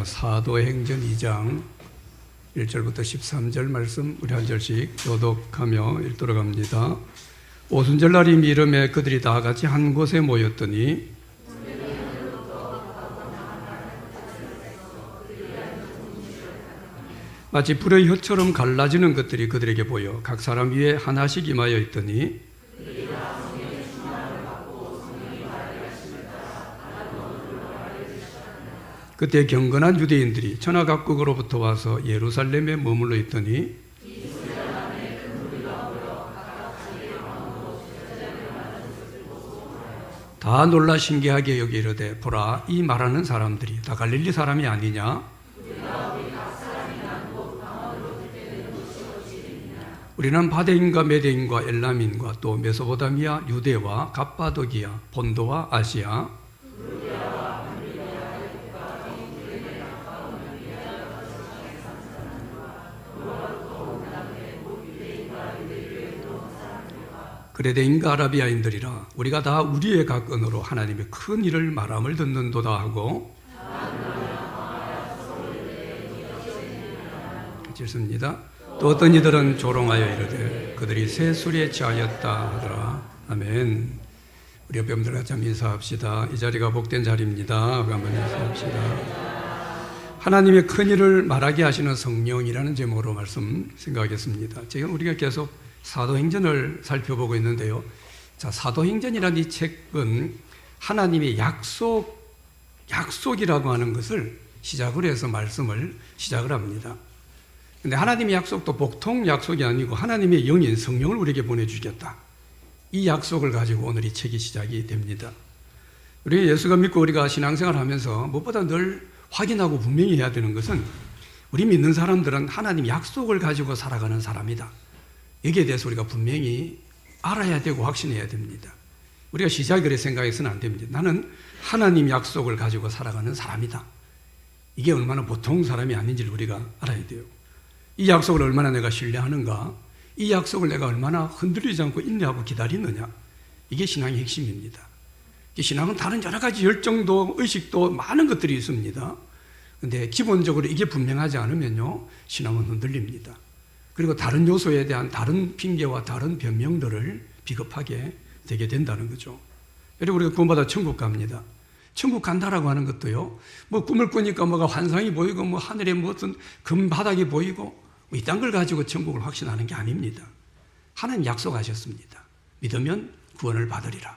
사도행전 2장 1절부터 13절 말씀 우리 한 절씩 교독하며 읽도록 합니다. 오순절 날이 미름에 그들이 다 같이 한 곳에 모였더니 마치 불의 혀처럼 갈라지는 것들이 그들에게 보여 각 사람 위에 하나씩 임하여 있더니 그때 경건한 유대인들이 천하각국으로부터 와서 예루살렘에 머물러 있더니 다 놀라 신기하게 여기 이르되 보라 이 말하는 사람들이 다 갈릴리 사람이 아니냐? 우리는 바데인과 메데인과 엘람인과 또 메소포타미아, 유대와 갑바도기아, 본도와 아시아 그레데인과 아라비아인들이라 우리가 다 우리의 각 언어로 하나님의 큰 일을 말함을 듣는도다 하고 읽습니다. 또 어떤 이들은 조롱하여 이르되 그들이 새 술에 취하였다 하더라. 아멘. 우리 옆에 분들 같이 한번 인사합시다. 이 자리가 복된 자리입니다. 한번 인사합시다. 하나님의 큰 일을 말하게 하시는 성령이라는 제목으로 말씀 생각하겠습니다. 지금 우리가 계속 사도행전을 살펴보고 있는데요. 자, 사도행전이라는 이 책은 하나님의 약속이라고 하는 것을 시작으로 해서 말씀을 시작을 합니다. 근데 하나님의 약속도 보통 약속이 아니고 하나님의 영인 성령을 우리에게 보내주겠다. 이 약속을 가지고 오늘 이 책이 시작이 됩니다. 우리 예수가 믿고 우리가 신앙생활을 하면서 무엇보다 늘 확인하고 분명히 해야 되는 것은 우리 믿는 사람들은 하나님 약속을 가지고 살아가는 사람이다. 여기에 대해서 우리가 분명히 알아야 되고 확신해야 됩니다. 우리가 시작을 생각해서는 안 됩니다. 나는 하나님 약속을 가지고 살아가는 사람이다. 이게 얼마나 보통 사람이 아닌지를 우리가 알아야 돼요. 이 약속을 얼마나 내가 신뢰하는가, 이 약속을 내가 얼마나 흔들리지 않고 인내하고 기다리느냐, 이게 신앙의 핵심입니다. 신앙은 다른 여러 가지 열정도 의식도 많은 것들이 있습니다. 그런데 기본적으로 이게 분명하지 않으면요 신앙은 흔들립니다. 그리고 다른 요소에 대한 다른 핑계와 다른 변명들을 비겁하게 되게 된다는 거죠. 여러분 우리가 구원받아 천국 갑니다. 천국 간다라고 하는 것도요, 뭐 꿈을 꾸니까 뭐가 환상이 보이고 뭐 하늘에 무슨 금바닥이 보이고 뭐 이딴 걸 가지고 천국을 확신하는 게 아닙니다. 하나님 약속하셨습니다. 믿으면 구원을 받으리라.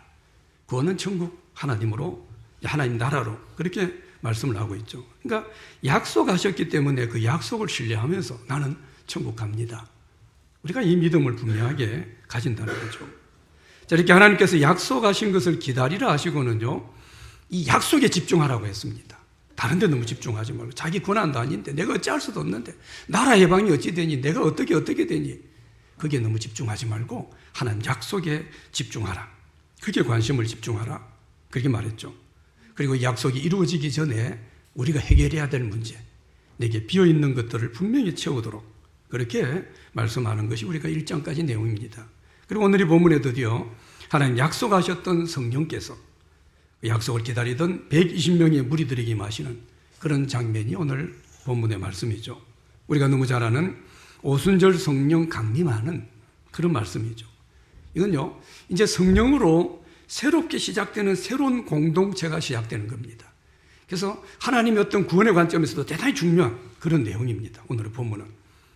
구원은 천국 하나님으로, 하나님 나라로 그렇게 말씀을 하고 있죠. 그러니까 약속하셨기 때문에 그 약속을 신뢰하면서 나는 천국 갑니다. 우리가 이 믿음을 분명하게 가진다는 거죠. 자, 이렇게 하나님께서 약속하신 것을 기다리라 하시고는요, 이 약속에 집중하라고 했습니다. 다른 데 너무 집중하지 말고 자기 권한도 아닌데 내가 어찌할 수도 없는데 나라 해방이 어찌 되니 내가 어떻게 되니 그게 너무 집중하지 말고 하나님 약속에 집중하라. 그게 관심을 집중하라. 그렇게 말했죠. 그리고 이 약속이 이루어지기 전에 우리가 해결해야 될 문제, 내게 비어있는 것들을 분명히 채우도록 그렇게 말씀하는 것이 우리가 1장까지 내용입니다. 그리고 오늘 이 본문에 드디어 하나님 약속하셨던 성령께서 약속을 기다리던 120명의 무리들에게 임하시는 그런 장면이 오늘 본문의 말씀이죠. 우리가 너무 잘 아는 오순절 성령 강림하는 그런 말씀이죠. 이건요, 이제 성령으로 새롭게 시작되는 새로운 공동체가 시작되는 겁니다. 그래서 하나님의 어떤 구원의 관점에서도 대단히 중요한 그런 내용입니다. 오늘의 본문은.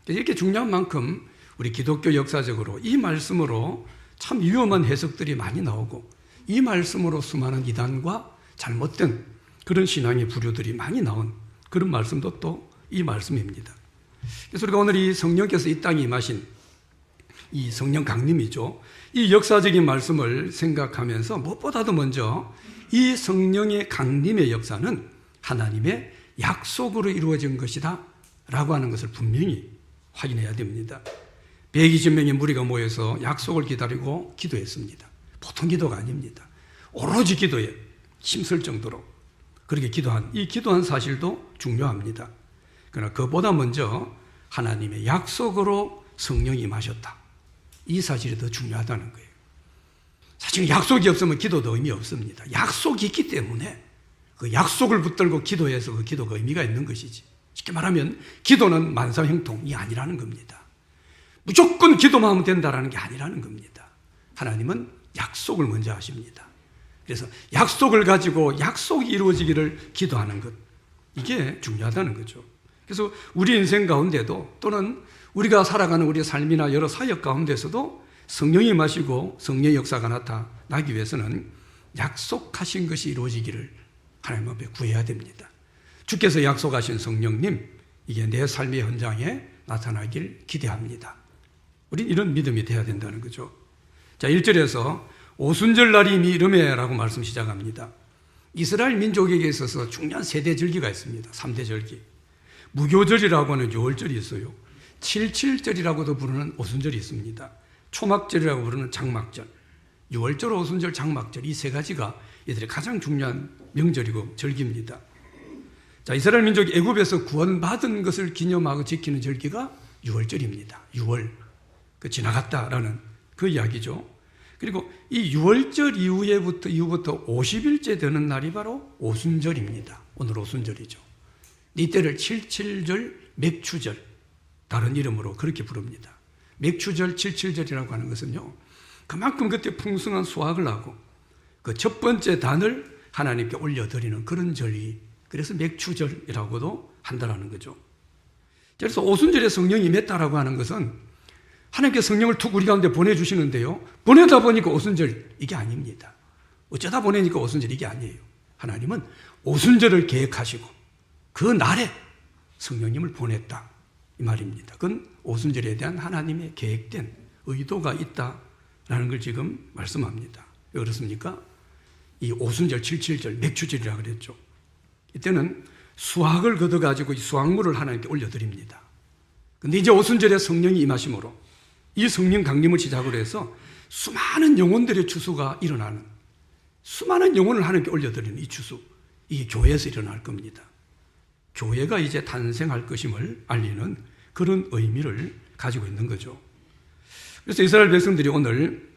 이렇게 중요한 만큼 우리 기독교 역사적으로 이 말씀으로 참 위험한 해석들이 많이 나오고 이 말씀으로 수많은 이단과 잘못된 그런 신앙의 부류들이 많이 나온 그런 말씀도 또 이 말씀입니다. 그래서 우리가 오늘 이 성령께서 이 땅에 임하신 이 성령 강림이죠. 이 역사적인 말씀을 생각하면서 무엇보다도 먼저 이 성령의 강림의 역사는 하나님의 약속으로 이루어진 것이다 라고 하는 것을 분명히 확인해야 됩니다. 120명의 무리가 모여서 약속을 기다리고 기도했습니다. 보통 기도가 아닙니다. 오로지 기도에 힘쓸 정도로 그렇게 기도한 사실도 중요합니다. 그러나 그보다 먼저 하나님의 약속으로 성령이 임하셨다. 이 사실이 더 중요하다는 거예요. 사실 약속이 없으면 기도도 의미 없습니다. 약속이 있기 때문에 그 약속을 붙들고 기도해서 그 기도가 의미가 있는 것이지. 쉽게 말하면 기도는 만사형통이 아니라는 겁니다. 무조건 기도만 하면 된다라는 게 아니라는 겁니다. 하나님은 약속을 먼저 하십니다. 그래서 약속을 가지고 약속이 이루어지기를 기도하는 것, 이게 중요하다는 거죠. 그래서 우리 인생 가운데도 또는 우리가 살아가는 우리 삶이나 여러 사역 가운데서도 성령이 임하시고 성령의 역사가 나타나기 위해서는 약속하신 것이 이루어지기를 하나님 앞에 구해야 됩니다. 주께서 약속하신 성령님, 이게 내 삶의 현장에 나타나길 기대합니다. 우린 이런 믿음이 돼야 된다는 거죠. 자, 1절에서 오순절 날이 이미 이르매라고 말씀 시작합니다. 이스라엘 민족에게 있어서 중요한 세대 절기가 있습니다. 3대 절기. 무교절이라고 하는 6월절이 있어요. 77절이라고도 부르는 오순절이 있습니다. 초막절이라고 부르는 장막절, 6월절, 오순절, 장막절, 이 세 가지가 이들의 가장 중요한 명절이고 절기입니다. 자, 이스라엘 민족이 애굽에서 구원받은 것을 기념하고 지키는 절기가 6월절입니다. 6월, 그 지나갔다라는 그 이야기죠. 그리고 이 6월절 이후부터 50일째 되는 날이 바로 오순절입니다. 오늘 오순절이죠. 이때를 77절, 맥추절, 다른 이름으로 그렇게 부릅니다. 맥추절, 77절이라고 하는 것은요, 그만큼 그때 풍성한 수확을 하고 그 첫 번째 단을 하나님께 올려드리는 그런 절이, 그래서 맥추절이라고도 한다라는 거죠. 그래서 오순절에 성령이 임했다라고 하는 것은 하나님께 성령을 툭 우리 가운데 보내주시는데요, 보내다 보니까 오순절, 이게 아닙니다. 어쩌다 보내니까 오순절, 이게 아니에요. 하나님은 오순절을 계획하시고 그 날에 성령님을 보냈다, 이 말입니다. 그건 오순절에 대한 하나님의 계획된 의도가 있다라는 걸 지금 말씀합니다. 왜 그렇습니까? 이 오순절, 77절, 맥추절이라고 그랬죠. 이때는 수확을 거둬가지고 이 수확물을 하나님께 올려드립니다. 근데 이제 오순절에 성령이 임하심으로 이 성령 강림을 시작으로 해서 수많은 영혼들의 추수가 일어나는, 수많은 영혼을 하나님께 올려드리는 이 추수, 이게 교회에서 일어날 겁니다. 교회가 이제 탄생할 것임을 알리는 그런 의미를 가지고 있는 거죠. 그래서 이스라엘 백성들이 오늘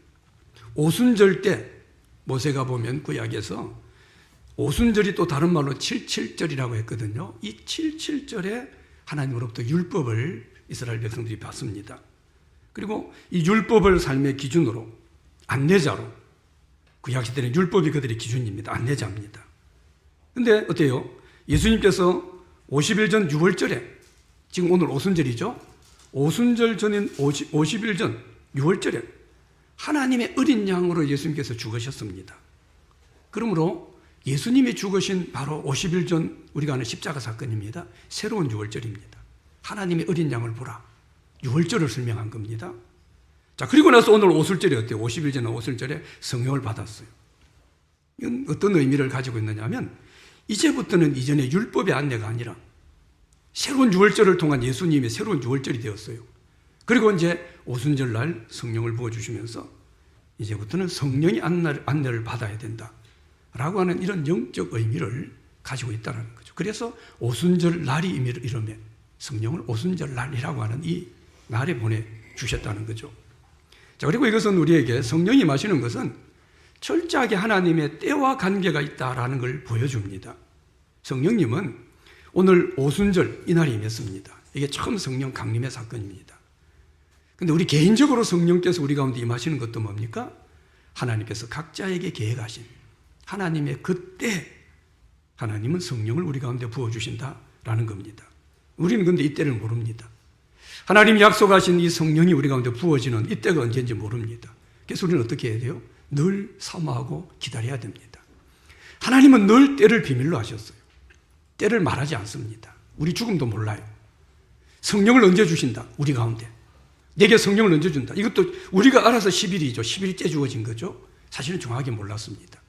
오순절 때, 모세가 보면 구약에서 오순절이 또 다른 말로 77절이라고 했거든요. 이 77절에 하나님으로부터 율법을 이스라엘 백성들이 받습니다. 그리고 이 율법을 삶의 기준으로, 안내자로, 구약시대는 율법이 그들의 기준입니다. 안내자입니다. 근데 어때요? 예수님께서 50일 전 6월절에, 지금 오늘 오순절이죠? 오순절 전인 50일 전 6월절에 하나님의 어린 양으로 예수님께서 죽으셨습니다. 그러므로 예수님이 죽으신 바로 50일 전 우리가 아는 십자가 사건입니다. 새로운 6월절입니다. 하나님의 어린 양을 보라, 6월절을 설명한 겁니다. 자, 그리고 나서 오늘 오순절이 어때요? 50일 전 오순절에 성령을 받았어요. 이건 어떤 의미를 가지고 있느냐 하면, 이제부터는 이전의 율법의 안내가 아니라 새로운 6월절을 통한 예수님의 새로운 6월절이 되었어요. 그리고 이제 오순절 날 성령을 부어주시면서 이제부터는 성령의 안내를 받아야 된다라고 하는 이런 영적 의미를 가지고 있다는 거죠. 그래서 오순절 날이 이르매 성령을 오순절 날이라고 하는 이 날에 보내주셨다는 거죠. 자, 그리고 이것은 우리에게 성령이 임하시는 것은 철저하게 하나님의 때와 관계가 있다라는 걸 보여줍니다. 성령님은 오늘 오순절 이날이 임했습니다. 이게 처음 성령 강림의 사건입니다. 근데 우리 개인적으로 성령께서 우리 가운데 임하시는 것도 뭡니까? 하나님께서 각자에게 계획하신 하나님의 그때 하나님은 성령을 우리 가운데 부어주신다라는 겁니다. 우리는 근데 이때를 모릅니다. 하나님이 약속하신 이 성령이 우리 가운데 부어지는 이때가 언제인지 모릅니다. 그래서 우리는 어떻게 해야 돼요? 늘 사모하고 기다려야 됩니다. 하나님은 늘 때를 비밀로 하셨어요. 때를 말하지 않습니다. 우리 죽음도 몰라요. 성령을 언제 주신다? 우리 가운데. 내게 성령을 언제 준다? 이것도 우리가 알아서 10일이죠. 10일째 주어진 거죠. 사실은 정확하게 몰랐습니다.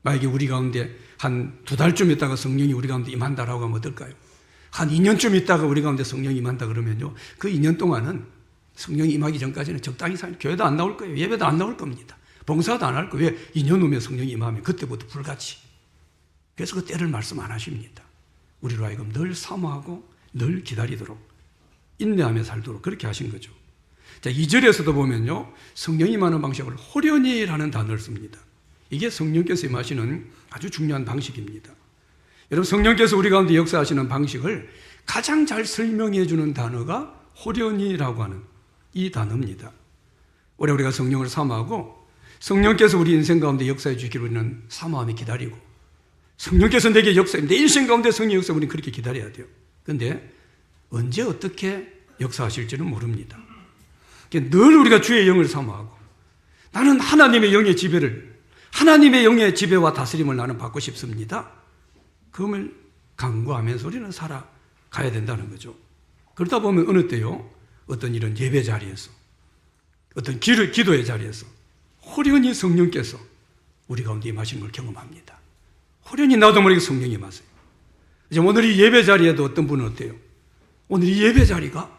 만약에 우리 가운데 한 2달쯤 있다가 성령이 우리 가운데 임한다라고 하면 어떨까요? 한 2년쯤 있다가 우리 가운데 성령이 임한다 그러면요, 그 2년 동안은 성령이 임하기 전까지는 적당히 교회도 안 나올 거예요. 예배도 안 나올 겁니다. 봉사도 안 할 거예요. 왜? 2년 후면 성령이 임하면 그때부터 불같이. 그래서 그 때를 말씀 안 하십니다. 우리로 하여금 늘 사모하고 늘 기다리도록, 인내하며 살도록 그렇게 하신 거죠. 자, 2절에서도 보면요, 성령이 임하는 방식을 호련히라는 단어를 씁니다. 이게 성령께서 임하시는 아주 중요한 방식입니다. 여러분, 성령께서 우리 가운데 역사하시는 방식을 가장 잘 설명해 주는 단어가 호련이라고 하는 이 단어입니다. 올해 우리가 성령을 사모하고 성령께서 우리 인생 가운데 역사해 주기를 우리는 사모하며 기다리고, 성령께서 내게 역사해, 내 인생 가운데 성령 역사 우리는 그렇게 기다려야 돼요. 그런데 언제 어떻게 역사하실지는 모릅니다. 늘 우리가 주의 영을 사모하고, 나는 하나님의 영의 지배를, 하나님의 영의 지배와 다스림을 나는 받고 싶습니다. 그걸 강구하면서 우리는 살아가야 된다는 거죠. 그러다 보면 어느 때요, 어떤 이런 예배 자리에서, 어떤 기도의 자리에서 호련히 성령께서 우리 가운데 임하시는 걸 경험합니다. 호련히 나도 모르게 성령이 임하세요. 이제 오늘 이 예배 자리에도 어떤 분은 어때요? 오늘 이 예배 자리가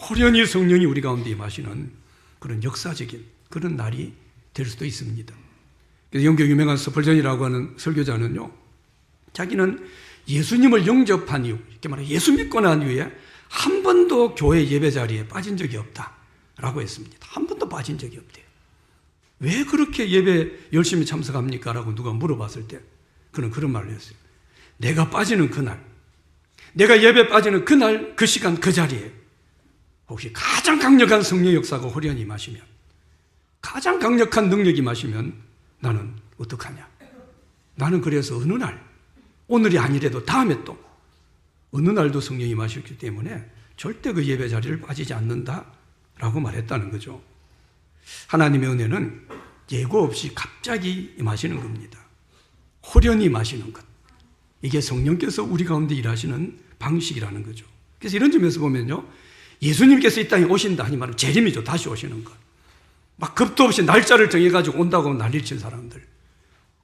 호련히 성령이 우리 가운데 임하시는 그런 역사적인 그런 날이 될 수도 있습니다. 그래서 영국 유명한 스펄전이라고 하는 설교자는요, 자기는 예수님을 영접한 이후, 이렇게 말해 예수 믿고 난 이후에 한 번도 교회 예배 자리에 빠진 적이 없다라고 했습니다. 한 번도 빠진 적이 없대요. 왜 그렇게 예배 열심히 참석합니까? 라고 누가 물어봤을 때 그는 그런 말을 했어요. 내가 빠지는 그날, 내가 예배 빠지는 그날, 그 시간, 그 자리에 혹시 가장 강력한 성령 역사가 호련히 임하시면, 가장 강력한 능력이 임하시면 나는 어떡하냐? 나는 그래서 어느 날, 오늘이 아니래도 다음에 또 어느 날도 성령이 임하셨기 때문에 절대 그 예배 자리를 빠지지 않는다라고 말했다는 거죠. 하나님의 은혜는 예고 없이 갑자기 임하시는 겁니다. 호련히 임하시는 것. 이게 성령께서 우리 가운데 일하시는 방식이라는 거죠. 그래서 이런 점에서 보면요, 예수님께서 이 땅에 오신다 하니 말은 재림이죠. 다시 오시는 것. 막 겁도 없이 날짜를 정해가지고 온다고 난리를 친 사람들.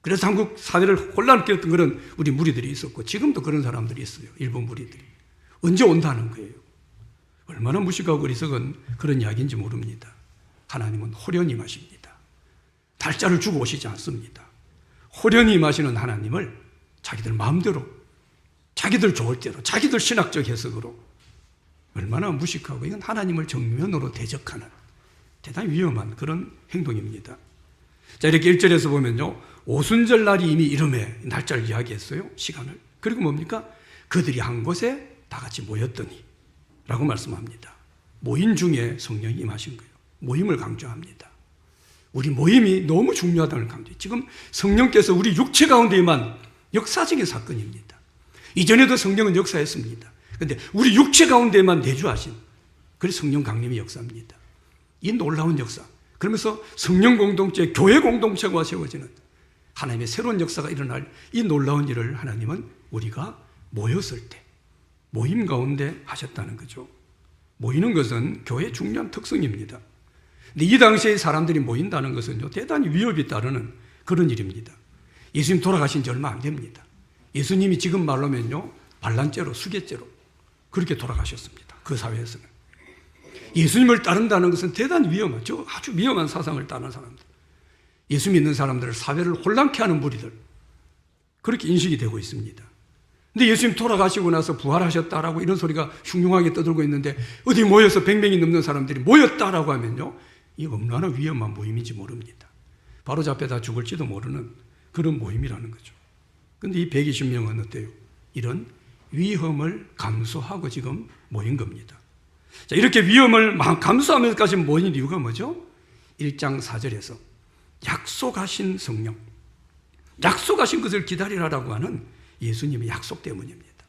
그래서 한국 사회를 혼란케 했던 그런 우리 무리들이 있었고, 지금도 그런 사람들이 있어요. 일본 무리들이. 언제 온다는 거예요. 얼마나 무식하고 어리석은 그런 이야기인지 모릅니다. 하나님은 호련히 임하십니다. 달짜를 주고 오시지 않습니다. 호련히 임하시는 하나님을 자기들 마음대로, 자기들 좋을 대로, 자기들 신학적 해석으로, 얼마나 무식하고, 이건 하나님을 정면으로 대적하는 대단히 위험한 그런 행동입니다. 자, 이렇게 1절에서 보면요, 오순절 날이 이미 이름에 날짜를 이야기했어요. 시간을. 그리고 뭡니까? 그들이 한 곳에 다 같이 모였더니 라고 말씀합니다. 모임 중에 성령이 임하신 거예요. 모임을 강조합니다. 우리 모임이 너무 중요하다는 강조. 지금 성령께서 우리 육체 가운데에만 역사적인 사건입니다. 이전에도 성령은 역사했습니다. 그런데 우리 육체 가운데에만 내주하신, 그래서 성령 강림의 역사입니다. 이 놀라운 역사. 그러면서 성령 공동체, 교회 공동체가 세워지는 하나님의 새로운 역사가 일어날 이 놀라운 일을 하나님은 우리가 모였을 때 모임 가운데 하셨다는 거죠. 모이는 것은 교회의 중요한 특성입니다. 근데 이 당시에 사람들이 모인다는 것은요, 대단히 위협이 따르는 그런 일입니다. 예수님 돌아가신 지 얼마 안 됩니다. 예수님이 지금 말로면요, 반란죄로, 수괴죄로 그렇게 돌아가셨습니다. 그 사회에서는. 예수님을 따른다는 것은 대단히 위험하죠. 아주 위험한 사상을 따르는 사람들. 예수 믿는 사람들을, 사회를 혼란케 하는 무리들, 그렇게 인식이 되고 있습니다. 근데 예수님 돌아가시고 나서 부활하셨다라고 이런 소리가 흉흉하게 떠들고 있는데, 어디 모여서 100명이 넘는 사람들이 모였다라고 하면요, 이 얼마나 위험한 모임인지 모릅니다. 바로 잡혀다 죽을지도 모르는 그런 모임이라는 거죠. 근데 이 120명은 어때요? 이런 위험을 감수하고 지금 모인 겁니다. 자, 이렇게 위험을 감수하면서까지 모인 이유가 뭐죠? 1장 4절에서 약속하신 성령, 약속하신 것을 기다리라라고 하는 예수님의 약속 때문입니다.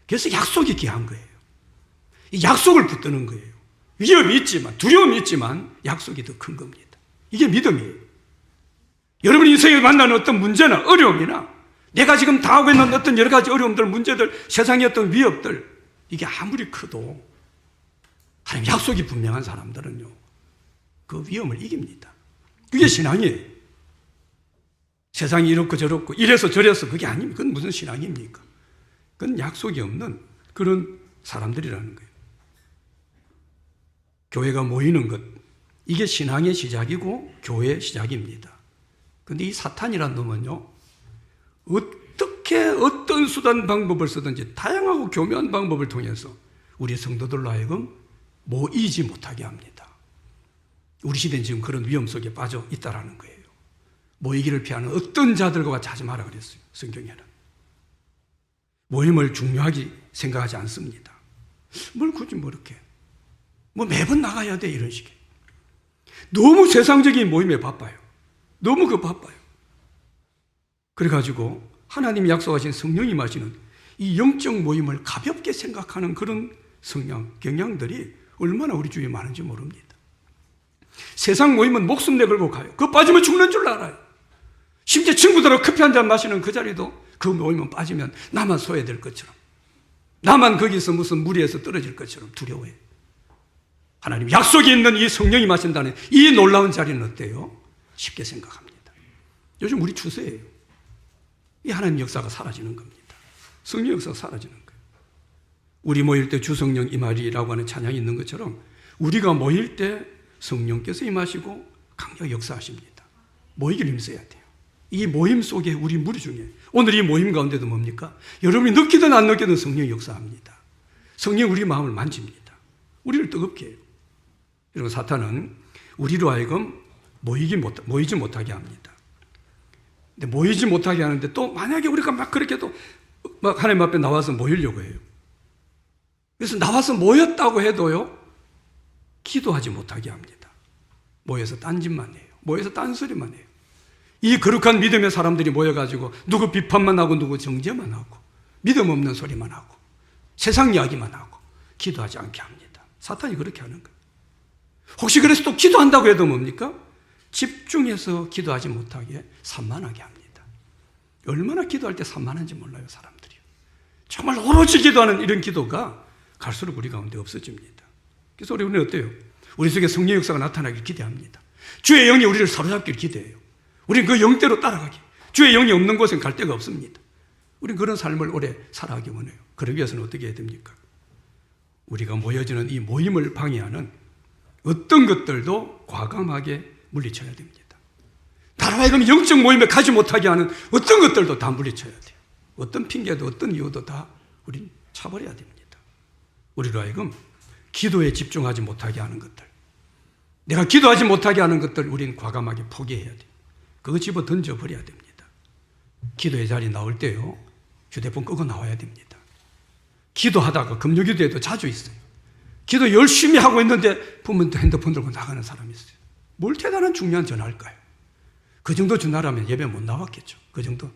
그래서 약속이 귀한 거예요. 이 약속을 붙드는 거예요. 위험이 있지만, 두려움이 있지만 약속이 더 큰 겁니다. 이게 믿음이에요. 여러분 인생에 만나는 어떤 문제나 어려움이나 내가 지금 당하고 있는 어떤 여러 가지 어려움들, 문제들, 세상의 어떤 위협들, 이게 아무리 커도 하나님 약속이 분명한 사람들은요, 그 위험을 이깁니다. 그게 신앙이에요. 세상이 이렇고 저렇고 이래서 저래서 그게 아닙니다. 그건 무슨 신앙입니까? 그건 약속이 없는 그런 사람들이라는 거예요. 교회가 모이는 것, 이게 신앙의 시작이고 교회의 시작입니다. 그런데 이 사탄이라는 놈은요, 어떻게 어떤 수단 방법을 쓰든지 다양하고 교묘한 방법을 통해서 우리 성도들로 하여금 모이지 못하게 합니다. 우리 시대는 지금 그런 위험 속에 빠져 있다라는 거예요. 모이기를 피하는 어떤 자들과 같이 하지 마라 그랬어요, 성경에는. 모임을 중요하게 생각하지 않습니다. 뭘 굳이 뭐 이렇게 매번 나가야 돼 이런 식의 너무 세상적인 모임에 바빠요. 너무 바빠요. 그래가지고 하나님이 약속하신 성령이 마시는 이 영적 모임을 가볍게 생각하는 그런 성향, 경향들이 얼마나 우리 주위에 많은지 모릅니다. 세상 모임은 목숨 내걸고 가요. 그거 빠지면 죽는 줄 알아요. 심지어 친구들하고 커피 한 잔 마시는 그 자리도 그 모임은 빠지면 나만 소외될 것처럼, 나만 거기서 무슨 무리에서 떨어질 것처럼 두려워해요. 하나님 약속이 있는 이 성령이 마신다는 이 놀라운 자리는 어때요? 쉽게 생각합니다. 요즘 우리 추세예요. 이 하나님 역사가 사라지는 겁니다. 성령 역사가 사라지는 거예요. 우리 모일 때 주성령 임하리라고 하는 찬양이 있는 것처럼 우리가 모일 때 성령께서 임하시고 강력 역사하십니다. 모이길 힘써야 돼요. 이 모임 속에 우리 무리 중에 오늘 이 모임 가운데도 뭡니까? 여러분이 느끼든 안 느끼든 성령이 역사합니다. 성령이 우리 마음을 만집니다. 우리를 뜨겁게 해요. 그리고 사탄은 우리로 하여금 모이지 못하게 합니다. 근데 모이지 못하게 하는데 또 만약에 우리가 막 그렇게 또 막 하나님 앞에 나와서 모이려고 해요. 그래서 나와서 모였다고 해도요, 기도하지 못하게 합니다. 모여서 딴짓만 해요. 모여서 딴소리만 해요. 이 거룩한 믿음의 사람들이 모여가지고 누구 비판만 하고 누구 정죄만 하고 믿음 없는 소리만 하고 세상 이야기만 하고 기도하지 않게 합니다. 사탄이 그렇게 하는 거예요. 혹시 그래서 또 기도한다고 해도 뭡니까? 집중해서 기도하지 못하게 산만하게 합니다. 얼마나 기도할 때 산만한지 몰라요, 사람들이. 정말 오로지 기도하는 이런 기도가 갈수록 우리 가운데 없어집니다. 그래서 우리는 어때요? 우리 속에 성령 역사가 나타나길 기대합니다. 주의 영이 우리를 사로잡길 기대해요. 우리는 그 영대로 따라가기. 주의 영이 없는 곳엔 갈 데가 없습니다. 우리는 그런 삶을 오래 살아가기 원해요. 그러기 위해서는 어떻게 해야 됩니까? 우리가 모여지는 이 모임을 방해하는 어떤 것들도 과감하게 물리쳐야 됩니다. 나로 하여금 영적 모임에 가지 못하게 하는 어떤 것들도 다 물리쳐야 돼요. 어떤 핑계도 어떤 이유도 다 우린 차버려야 됩니다. 우리로 하여금 기도에 집중하지 못하게 하는 것들, 내가 기도하지 못하게 하는 것들 우린 과감하게 포기해야 돼요. 그거 집어 던져버려야 됩니다. 기도의 자리 나올 때요, 휴대폰 끄고 나와야 됩니다. 기도하다가 금요기도에도 자주 있어요. 기도 열심히 하고 있는데 부모님도 핸드폰 들고 나가는 사람이 있어요. 뭘 대단한 중요한 전화일까요? 그 정도 전화라면 예배 못 나왔겠죠. 그 정도.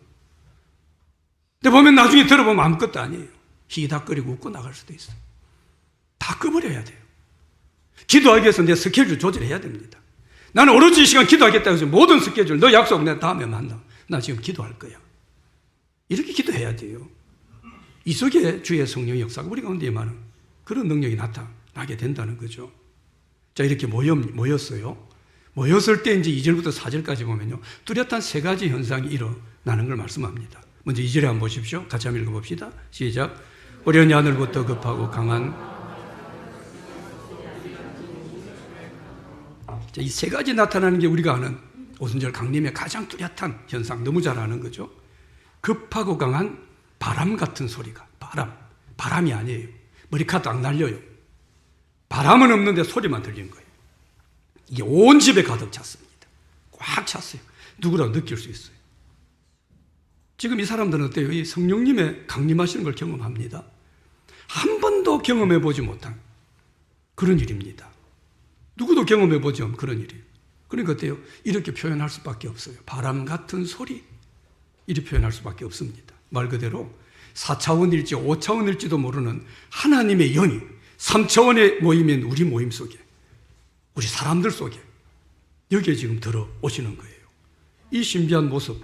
근데 보면 나중에 들어보면 아무것도 아니에요. 희닥거리고 웃고 나갈 수도 있어요. 다 꺼버려야 돼요. 기도하기 위해서 내 스케줄 조절해야 됩니다. 나는 오로지 이 시간 기도하겠다 해서 모든 스케줄, 너 약속 내가 다음에 만나. 나 지금 기도할 거야. 이렇게 기도해야 돼요. 이 속에 주의 성령의 역사가 우리 가운데 임하는 그런 능력이 나타나게 된다는 거죠. 자, 이렇게 모였어요. 모였을 때 이제 2절부터 4절까지 보면요, 뚜렷한 세 가지 현상이 일어나는 걸 말씀합니다. 먼저 2절에 한번 보십시오. 같이 한번 읽어봅시다. 시작. 어려운 하늘부터 급하고 강한, 이 세 가지 나타나는 게 우리가 아는 오순절 강림의 가장 뚜렷한 현상, 너무 잘 아는 거죠. 급하고 강한 바람 같은 소리가, 바람이 아니에요. 머리카락도 안 날려요. 바람은 없는데 소리만 들리는 거예요. 이게 온 집에 가득 찼습니다. 꽉 찼어요. 누구라도 느낄 수 있어요. 지금 이 사람들은 어때요? 이 성령님의 강림하시는 걸 경험합니다. 한 번도 경험해 보지 못한 그런 일입니다. 누구도 경험해 보지 않은 그런 일이에요. 그러니까 어때요? 이렇게 표현할 수밖에 없어요. 바람 같은 소리, 이렇게 표현할 수밖에 없습니다. 말 그대로 4차원일지 5차원일지도 모르는 하나님의 영이 3차원의 모임인 우리 모임 속에, 우리 사람들 속에 여기에 지금 들어오시는 거예요. 이 신비한 모습,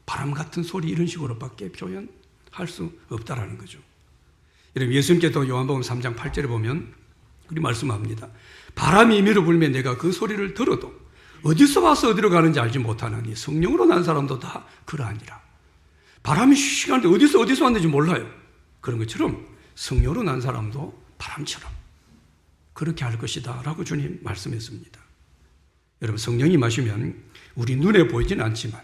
바람 같은 소리 이런 식으로밖에 표현할 수 없다라는 거죠. 여러분, 예수님께서 요한복음 3장 8절에 보면 그리 말씀합니다. 바람이 임의로 불면 내가 그 소리를 들어도 어디서 와서 어디로 가는지 알지 못하느니 성령으로 난 사람도 다 그러하니라. 바람이 쉬시간데 어디서 왔는지 몰라요. 그런 것처럼 성령으로 난 사람도 바람처럼 그렇게 할 것이다 라고 주님 말씀했습니다. 여러분, 성령이 마시면 우리 눈에 보이지는 않지만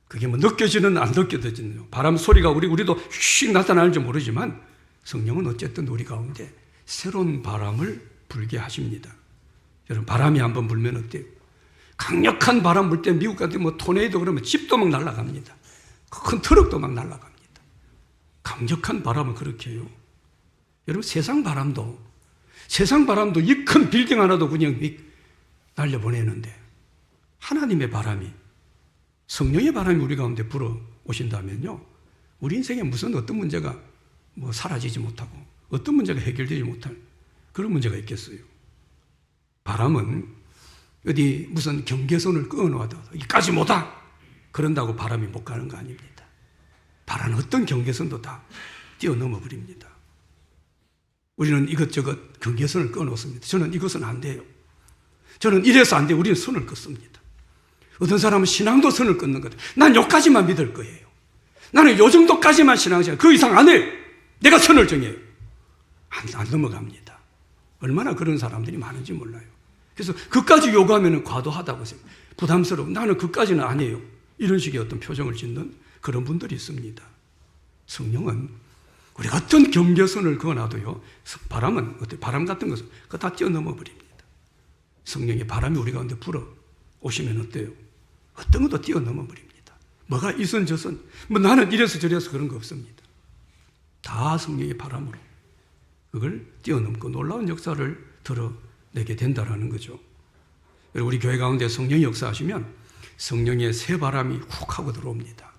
그게 뭐 느껴지는 안 느껴지는 바람 소리가 우리도 휙 나타나는지 모르지만 성령은 어쨌든 우리 가운데 새로운 바람을 불게 하십니다. 여러분, 바람이 한번 불면 어때요? 강력한 바람 불 때 미국 같은 뭐 토네이도 그러면 집도 막 날아갑니다. 큰 트럭도 막 날아갑니다. 강력한 바람은 그렇게 해요. 여러분 세상 바람도 이 큰 빌딩 하나도 그냥 날려보내는데 하나님의 바람이, 성령의 바람이 우리 가운데 불어오신다면요, 우리 인생에 무슨 어떤 문제가 사라지지 못하고 어떤 문제가 해결되지 못할 그런 문제가 있겠어요. 바람은 어디 무슨 경계선을 끊어놔도 이까지 못하 그런다고 바람이 못 가는 거 아닙니다. 바람은 어떤 경계선도 다 뛰어넘어 버립니다. 우리는 이것저것 경계선을 끊어놓습니다. 저는 이것은 안 돼요. 저는 이래서 안 돼요. 우리는 선을 긋습니다. 어떤 사람은 신앙도 선을 끊는 거다. 난 여기까지만 믿을 거예요. 나는 요 정도까지만 신앙생활, 그 이상 안 해요. 내가 선을 정해요. 안 넘어갑니다. 얼마나 그런 사람들이 많은지 몰라요. 그래서 그까지 요구하면 과도하다고 생각해요. 부담스러워. 나는 그까지는 안 해요. 이런 식의 어떤 표정을 짓는 그런 분들이 있습니다. 성령은 우리가 어떤 경계선을 그어놔도요, 바람은, 바람 같은 것은 그거 다 뛰어넘어 버립니다. 성령의 바람이 우리 가운데 불어 오시면 어때요? 어떤 것도 뛰어넘어 버립니다. 뭐가 이선 저선, 나는 이래서 저래서 그런 거 없습니다. 다 성령의 바람으로 그걸 뛰어넘고 놀라운 역사를 드러내게 된다라는 거죠. 그리고 우리 교회 가운데 성령이 역사하시면 성령의 새 바람이 훅 하고 들어옵니다.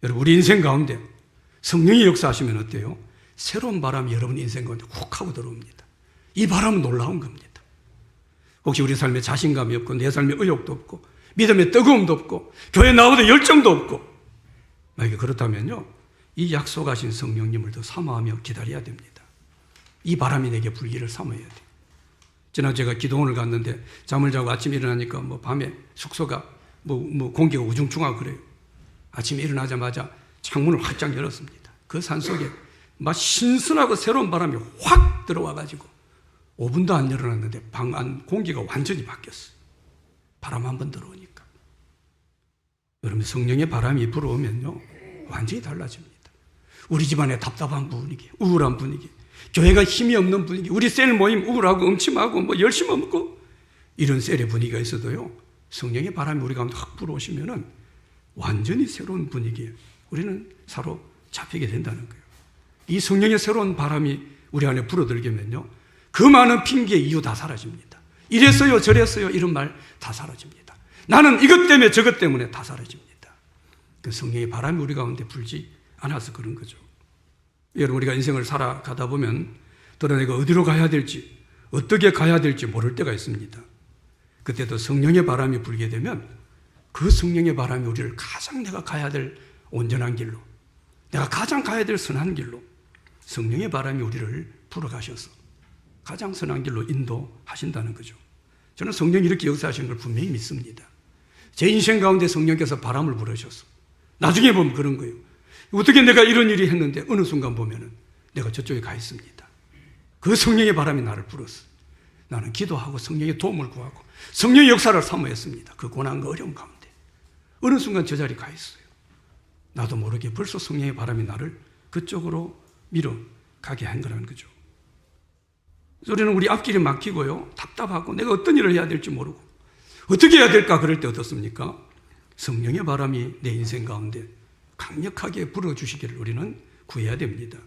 여러분 우리 인생 가운데 성령이 역사하시면 어때요? 새로운 바람이 여러분 인생 가운데 훅 하고 들어옵니다. 이 바람은 놀라운 겁니다. 혹시 우리 삶에 자신감이 없고 내 삶에 의욕도 없고 믿음의 뜨거움도 없고 교회 나오도 열정도 없고 만약에 그렇다면요, 이 약속하신 성령님을 더 사모하며 기다려야 됩니다. 이 바람이 내게 불기를 삼아야 돼요. 지난 제가 기도원을 갔는데 잠을 자고 아침에 일어나니까 밤에 숙소가 공기가 우중충하고 그래요. 아침에 일어나자마자 창문을 활짝 열었습니다. 그 산속에 막 신선하고 새로운 바람이 확 들어와가지고 5분도 안 열어놨는데 방 안 공기가 완전히 바뀌었어요. 바람 한 번 들어오니까. 여러분 성령의 바람이 불어오면요, 완전히 달라집니다. 우리 집안에 답답한 분위기, 우울한 분위기, 교회가 힘이 없는 분위기, 우리 셀 모임 우울하고 음침하고 열심 없고 이런 셀의 분위기가 있어도요, 성령의 바람이 우리 가운데 확 불어오시면은 완전히 새로운 분위기에 우리는 사로잡히게 된다는 거예요. 이 성령의 새로운 바람이 우리 안에 불어들게면요, 그 많은 핑계 이유 다 사라집니다. 이랬어요 저랬어요 이런 말 다 사라집니다. 나는 이것 때문에 저것 때문에 다 사라집니다. 그 성령의 바람이 우리 가운데 불지 않아서 그런 거죠. 여러분 우리가 인생을 살아가다 보면 또는 내가 어디로 가야 될지 어떻게 가야 될지 모를 때가 있습니다. 그때도 성령의 바람이 불게 되면 그 성령의 바람이 우리를 가장 내가 가야 될 온전한 길로, 내가 가장 가야 될 선한 길로 성령의 바람이 우리를 불어가셔서 가장 선한 길로 인도하신다는 거죠. 저는 성령이 이렇게 역사하시는 걸 분명히 믿습니다. 제 인생 가운데 성령께서 바람을 불으셔서 나중에 보면 그런 거예요. 어떻게 내가 이런 일이 했는데 어느 순간 보면은 내가 저쪽에 가 있습니다. 그 성령의 바람이 나를 불었어요. 나는 기도하고 성령의 도움을 구하고 성령의 역사를 사모했습니다. 그 고난과 어려움 가운데 어느 순간 저 자리에 가 있어요. 나도 모르게 벌써 성령의 바람이 나를 그쪽으로 밀어가게 한 거라는 거죠. 우리는 우리 앞길이 막히고요, 답답하고 내가 어떤 일을 해야 될지 모르고 어떻게 해야 될까 그럴 때 어떻습니까? 성령의 바람이 내 인생 가운데 강력하게 불어주시기를 우리는 구해야 됩니다.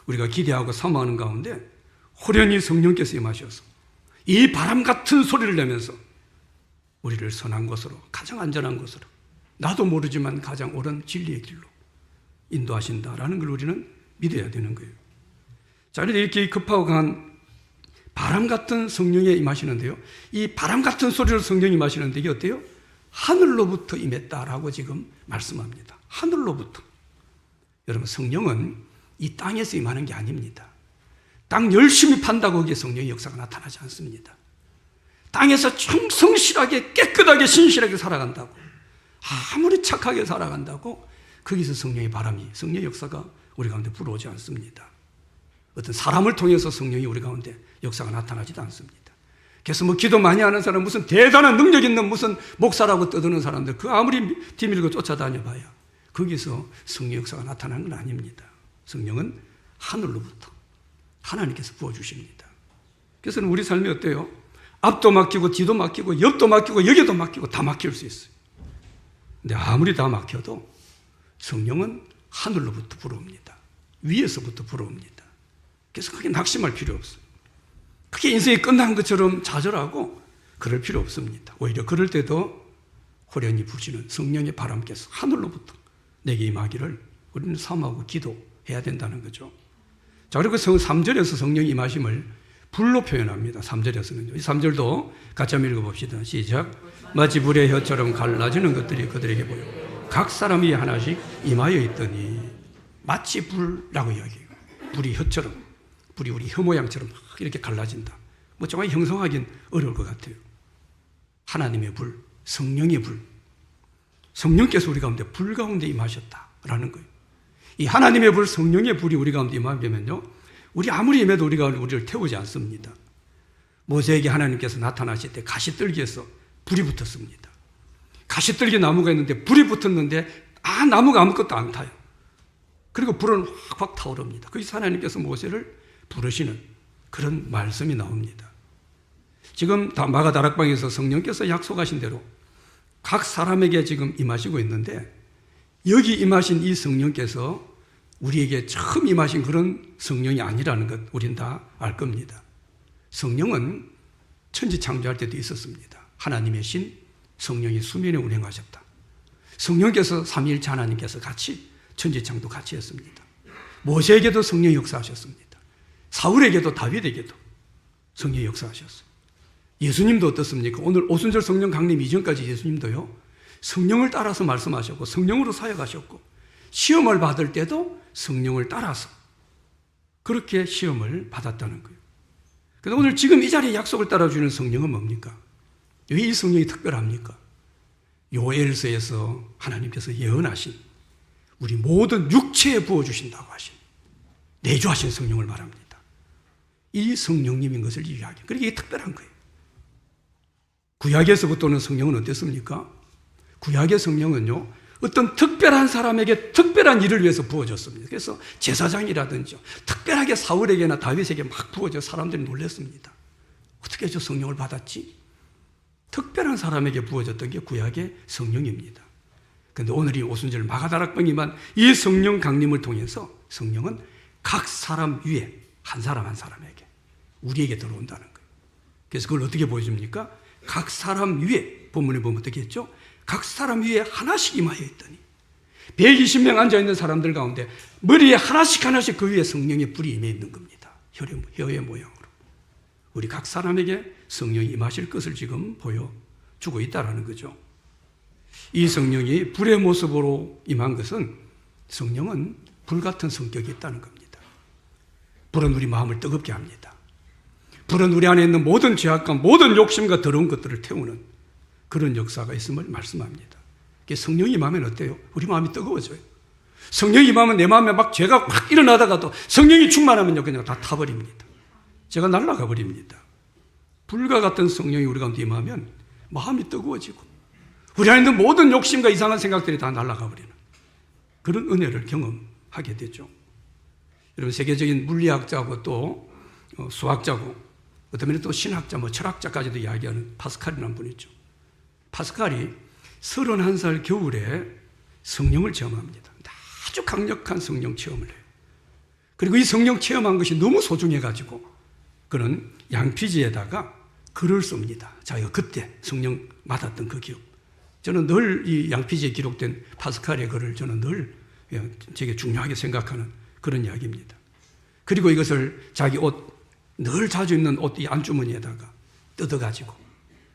우리가 기대하고 사모하는 가운데 호련히 성령께서 임하셔서 이 바람 같은 소리를 내면서 우리를 선한 곳으로, 가장 안전한 곳으로, 나도 모르지만 가장 옳은 진리의 길로 인도하신다라는 걸 우리는 믿어야 되는 거예요. 자, 이렇게 급하고 강한 바람 같은 성령에 임하시는데요, 이 바람 같은 소리로 성령이 임하시는데 이게 어때요? 하늘로부터 임했다라고 지금 말씀합니다. 하늘로부터. 여러분 성령은 이 땅에서 임하는 게 아닙니다. 땅 열심히 판다고 거기에 성령의 역사가 나타나지 않습니다. 땅에서 성실하게 깨끗하게 신실하게 살아간다고, 아무리 착하게 살아간다고 거기서 성령의 바람이, 성령의 역사가 우리 가운데 불어오지 않습니다. 어떤 사람을 통해서 성령이 우리 가운데 역사가 나타나지도 않습니다. 그래서 기도 많이 하는 사람, 무슨 대단한 능력 있는 무슨 목사라고 떠드는 사람들, 그 아무리 뒤밀고 쫓아다녀 봐야 거기서 성령 역사가 나타나는 건 아닙니다. 성령은 하늘로부터 하나님께서 부어주십니다. 그래서 우리 삶이 어때요? 앞도 막히고 뒤도 막히고 옆도 막히고 여기도 막히고 다 막힐 수 있어요. 근데 아무리 다 막혀도 성령은 하늘로부터 불어옵니다. 위에서부터 불어옵니다. 그래서 크게 낙심할 필요 없어요. 크게 인생이 끝난 것처럼 좌절하고 그럴 필요 없습니다. 오히려 그럴 때도 호련히 부시는 성령의 바람께서 하늘로부터 내게 임하기를 우리는 사모하고 기도해야 된다는 거죠. 자, 그리고 3절에서 성령 임하심을 불로 표현합니다. 3절에서는요. 이 3절도 같이 한번 읽어봅시다. 시작. 마치 불의 혀처럼 갈라지는 것들이 그들에게 보여 각 사람 위에 하나씩 임하여 있더니 마치 불라고 이야기해요. 불이 혀처럼, 불이 우리 혀 모양처럼 막 이렇게 갈라진다. 뭐 정말 형성하기는 어려울 것 같아요. 하나님의 불, 성령의 불. 성령께서 우리 가운데 불 가운데 임하셨다라는 거예요. 이 하나님의 불, 성령의 불이 우리 가운데 임하면요, 우리 아무리 임해도 우리가 우리를 태우지 않습니다. 모세에게 하나님께서 나타나실 때 가시떨기에서 불이 붙었습니다. 가시떨기 나무가 있는데 불이 붙었는데 나무가 아무것도 안 타요. 그리고 불은 확확 타오릅니다. 거기서 하나님께서 모세를 부르시는 그런 말씀이 나옵니다. 지금 마가 다락방에서 성령께서 약속하신 대로 각 사람에게 지금 임하시고 있는데, 여기 임하신 이 성령께서 우리에게 처음 임하신 그런 성령이 아니라는 것 우린 다 알 겁니다. 성령은 천지 창조할 때도 있었습니다. 하나님의 신 성령이 수면에 운행하셨다. 성령께서 삼위일체 하나님께서 같이 천지 창조 같이 했습니다. 모세에게도 성령이 역사하셨습니다. 사울에게도 다윗에게도 성령이 역사하셨어요. 예수님도 어떻습니까? 오늘 오순절 성령 강림 이전까지 예수님도요, 성령을 따라서 말씀하셨고 성령으로 사역하셨고 시험을 받을 때도 성령을 따라서 그렇게 시험을 받았다는 거예요. 그런데 오늘 지금 이 자리에 약속을 따라주는 성령은 뭡니까? 왜 이 성령이 특별합니까? 요엘서에서 하나님께서 예언하신 우리 모든 육체에 부어주신다고 하신 내주하신 성령을 말합니다. 이 성령님인 것을 이야기해요. 그러니까 이게 특별한 거예요. 구약에서부터는 성령은 어땠습니까? 구약의 성령은요, 어떤 특별한 사람에게 특별한 일을 위해서 부어졌습니다. 그래서 제사장이라든지 특별하게 사울에게나 다윗에게 막 부어져 사람들이 놀랐습니다. 어떻게 저 성령을 받았지? 특별한 사람에게 부어졌던 게 구약의 성령입니다. 그런데 오늘 이 오순절 마가다락방이만 이 성령 강림을 통해서 성령은 각 사람 위에 한 사람 한 사람에게 우리에게 들어온다는 거예요. 그래서 그걸 어떻게 보여줍니까? 각 사람 위에, 본문에 보면 어떻게 했죠? 각 사람 위에 하나씩 임하여 있더니 120명 앉아있는 사람들 가운데 머리에 하나씩 그 위에 성령의 불이 임해 있는 겁니다. 혀의 모양으로. 우리 각 사람에게 성령이 임하실 것을 지금 보여주고 있다는 거죠. 이 성령이 불의 모습으로 임한 것은 성령은 불같은 성격이 있다는 겁니다. 불은 우리 마음을 뜨겁게 합니다. 불은 우리 안에 있는 모든 죄악과 모든 욕심과 더러운 것들을 태우는 그런 역사가 있음을 말씀합니다. 성령이 임하면 어때요? 우리 마음이 뜨거워져요. 성령이 임하면 내 마음에 막 죄가 확 일어나다가도 성령이 충만하면요, 그냥 다 타버립니다. 죄가 날아가 버립니다. 불과 같은 성령이 우리 가운데 임하면 마음이 뜨거워지고 우리 안에 있는 모든 욕심과 이상한 생각들이 다 날아가 버리는 그런 은혜를 경험하게 되죠. 여러분, 세계적인 물리학자고 또 수학자고 어떤 또 신학자, 철학자까지도 이야기하는 파스칼이라는 분이 있죠. 파스칼이 31살 겨울에 성령을 체험합니다. 아주 강력한 성령 체험을 해요. 그리고 이 성령 체험한 것이 너무 소중해가지고 그는 양피지에다가 글을 씁니다. 자기가 그때 성령 받았던 그 기억. 저는 늘 이 양피지에 기록된 파스칼의 글을 저는 늘 되게 중요하게 생각하는 그런 이야기입니다. 그리고 이것을 자기 늘 자주 입는 옷 이 안주머니에다가 뜯어가지고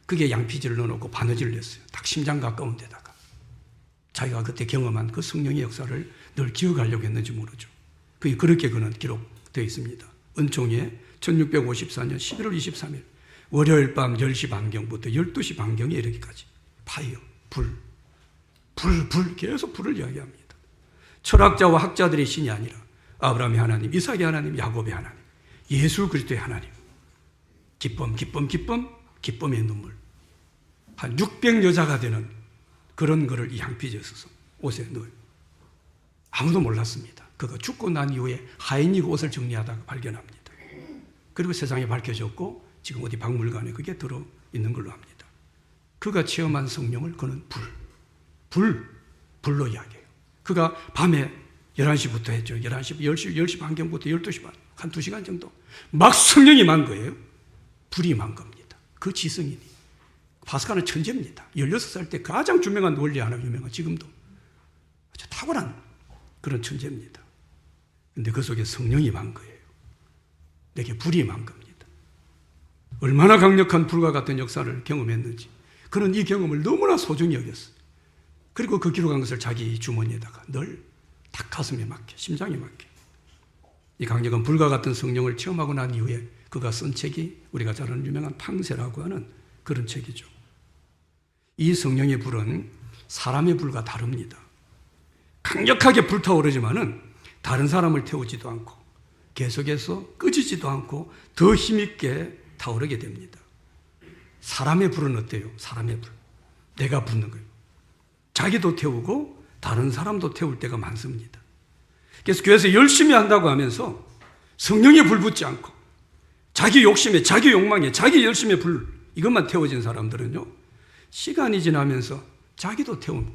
그게 양피지를 넣어놓고 바느질을 했어요. 딱 심장 가까운 데다가. 자기가 그때 경험한 그 성령의 역사를 늘 기억하려고 했는지 모르죠. 그렇게 그는 기록되어 있습니다. 은총에 1654년 11월 23일 월요일 밤 10시 반경부터 12시 반경에 이르기까지 파이어, 불 계속 불을 이야기합니다. 철학자와 학자들의 신이 아니라 아브라함의 하나님, 이삭의 하나님, 야곱의 하나님, 예수 그리스도의 하나님. 기쁨의 눈물. 한 600여자가 되는 그런 거를 이 양피지에 써서 옷에 넣어요. 아무도 몰랐습니다. 그가 죽고 난 이후에 하인이고 옷을 정리하다가 발견합니다. 그리고 세상에 밝혀졌고 지금 어디 박물관에 그게 들어있는 걸로 합니다. 그가 체험한 성령을 그는 불로 이야기해요. 그가 밤에 11시부터 했죠. 11시, 10시 반경부터 12시 반, 한 2시간 정도. 막 성령이 만 거예요. 불이 만 겁니다. 그 지성인이. 파스칼은 천재입니다. 16살 때 가장 유명한 원리 하나 유명한, 지금도. 아주 탁월한 그런 천재입니다. 근데 그 속에 성령이 만 거예요. 내게 불이 만 겁니다. 얼마나 강력한 불과 같은 역사를 경험했는지. 그는 이 경험을 너무나 소중히 여겼어요. 그리고 그 기록한 것을 자기 주머니에다가 늘 딱 가슴에 맞게, 심장에 맞게. 이 강력한 불과 같은 성령을 체험하고 난 이후에 그가 쓴 책이 우리가 잘 아는 유명한 탕세라고 하는 그런 책이죠. 이 성령의 불은 사람의 불과 다릅니다. 강력하게 불타오르지만은 다른 사람을 태우지도 않고 계속해서 꺼지지도 않고 더 힘있게 타오르게 됩니다. 사람의 불은 어때요? 사람의 불. 내가 붙는 거예요. 자기도 태우고 다른 사람도 태울 때가 많습니다. 그래서 교회에서 열심히 한다고 하면서 성령의 불 붙지 않고 자기 욕심에, 자기 욕망에, 자기 열심의 불, 이것만 태워진 사람들은요, 시간이 지나면서 자기도 태우고,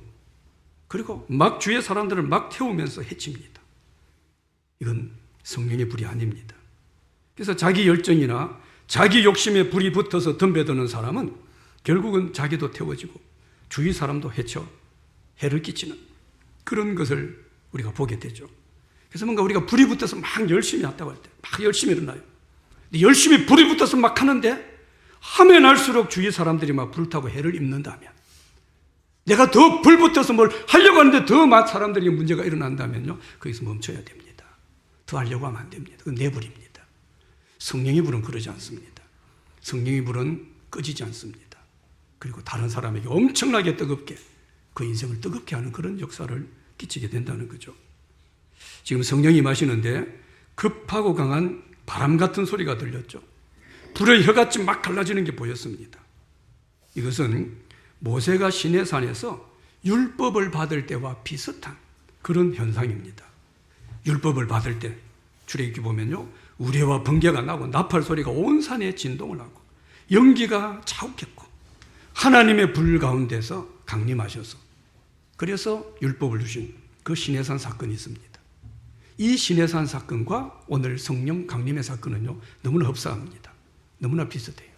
그리고 막 주위의 사람들을 막 태우면서 해칩니다. 이건 성령의 불이 아닙니다. 그래서 자기 열정이나 자기 욕심에 불이 붙어서 덤벼드는 사람은 결국은 자기도 태워지고 주위 사람도 해쳐 해를 끼치는 그런 것을 우리가 보게 되죠. 그래서 뭔가 우리가 불이 붙어서 막 열심히 했다고 할 때 막 열심히 일어나요. 근데 열심히 불이 붙어서 막 하는데 하면 할수록 주위 사람들이 막 불타고 해를 입는다면, 내가 더 불 붙어서 뭘 하려고 하는데 더 막 사람들이 문제가 일어난다면요, 거기서 멈춰야 됩니다. 더 하려고 하면 안 됩니다. 그건 내 불입니다. 성령의 불은 그러지 않습니다. 성령의 불은 꺼지지 않습니다. 그리고 다른 사람에게 엄청나게 뜨겁게 그 인생을 뜨겁게 하는 그런 역사를 끼치게 된다는 거죠. 지금 성령이 임하시는데 급하고 강한 바람 같은 소리가 들렸죠. 불의 혀같이 막 갈라지는 게 보였습니다. 이것은 모세가 시내산에서 율법을 받을 때와 비슷한 그런 현상입니다. 율법을 받을 때 출애굽기 보면요, 우레와 번개가 나고 나팔 소리가 온 산에 진동을 하고 연기가 자욱했고 하나님의 불 가운데서 강림하셔서 그래서 율법을 주신 그 시내산 사건이 있습니다. 이 시내산 사건과 오늘 성령 강림의 사건은요, 너무나 흡사합니다. 너무나 비슷해요.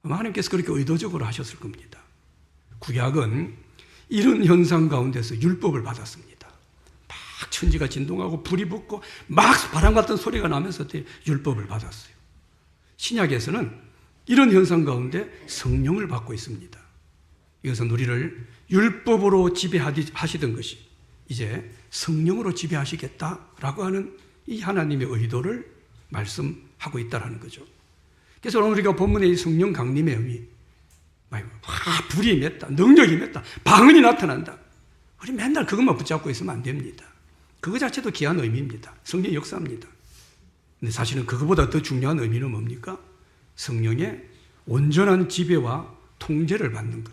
하나님께서 그렇게 의도적으로 하셨을 겁니다. 구약은 이런 현상 가운데서 율법을 받았습니다. 막 천지가 진동하고 불이 붙고 막 바람 같은 소리가 나면서 율법을 받았어요. 신약에서는 이런 현상 가운데 성령을 받고 있습니다. 이것은 우리를 율법으로 지배하시던 것이 이제 성령으로 지배하시겠다라고 하는 이 하나님의 의도를 말씀하고 있다는 거죠. 그래서 오늘 우리가 본문의 이 성령 강림의 의미, 불이 맺다, 능력이 맺다, 방언이 나타난다. 우리 맨날 그것만 붙잡고 있으면 안 됩니다. 그거 자체도 귀한 의미입니다. 성령의 역사입니다. 근데 사실은 그거보다 더 중요한 의미는 뭡니까? 성령의 온전한 지배와 통제를 받는 것.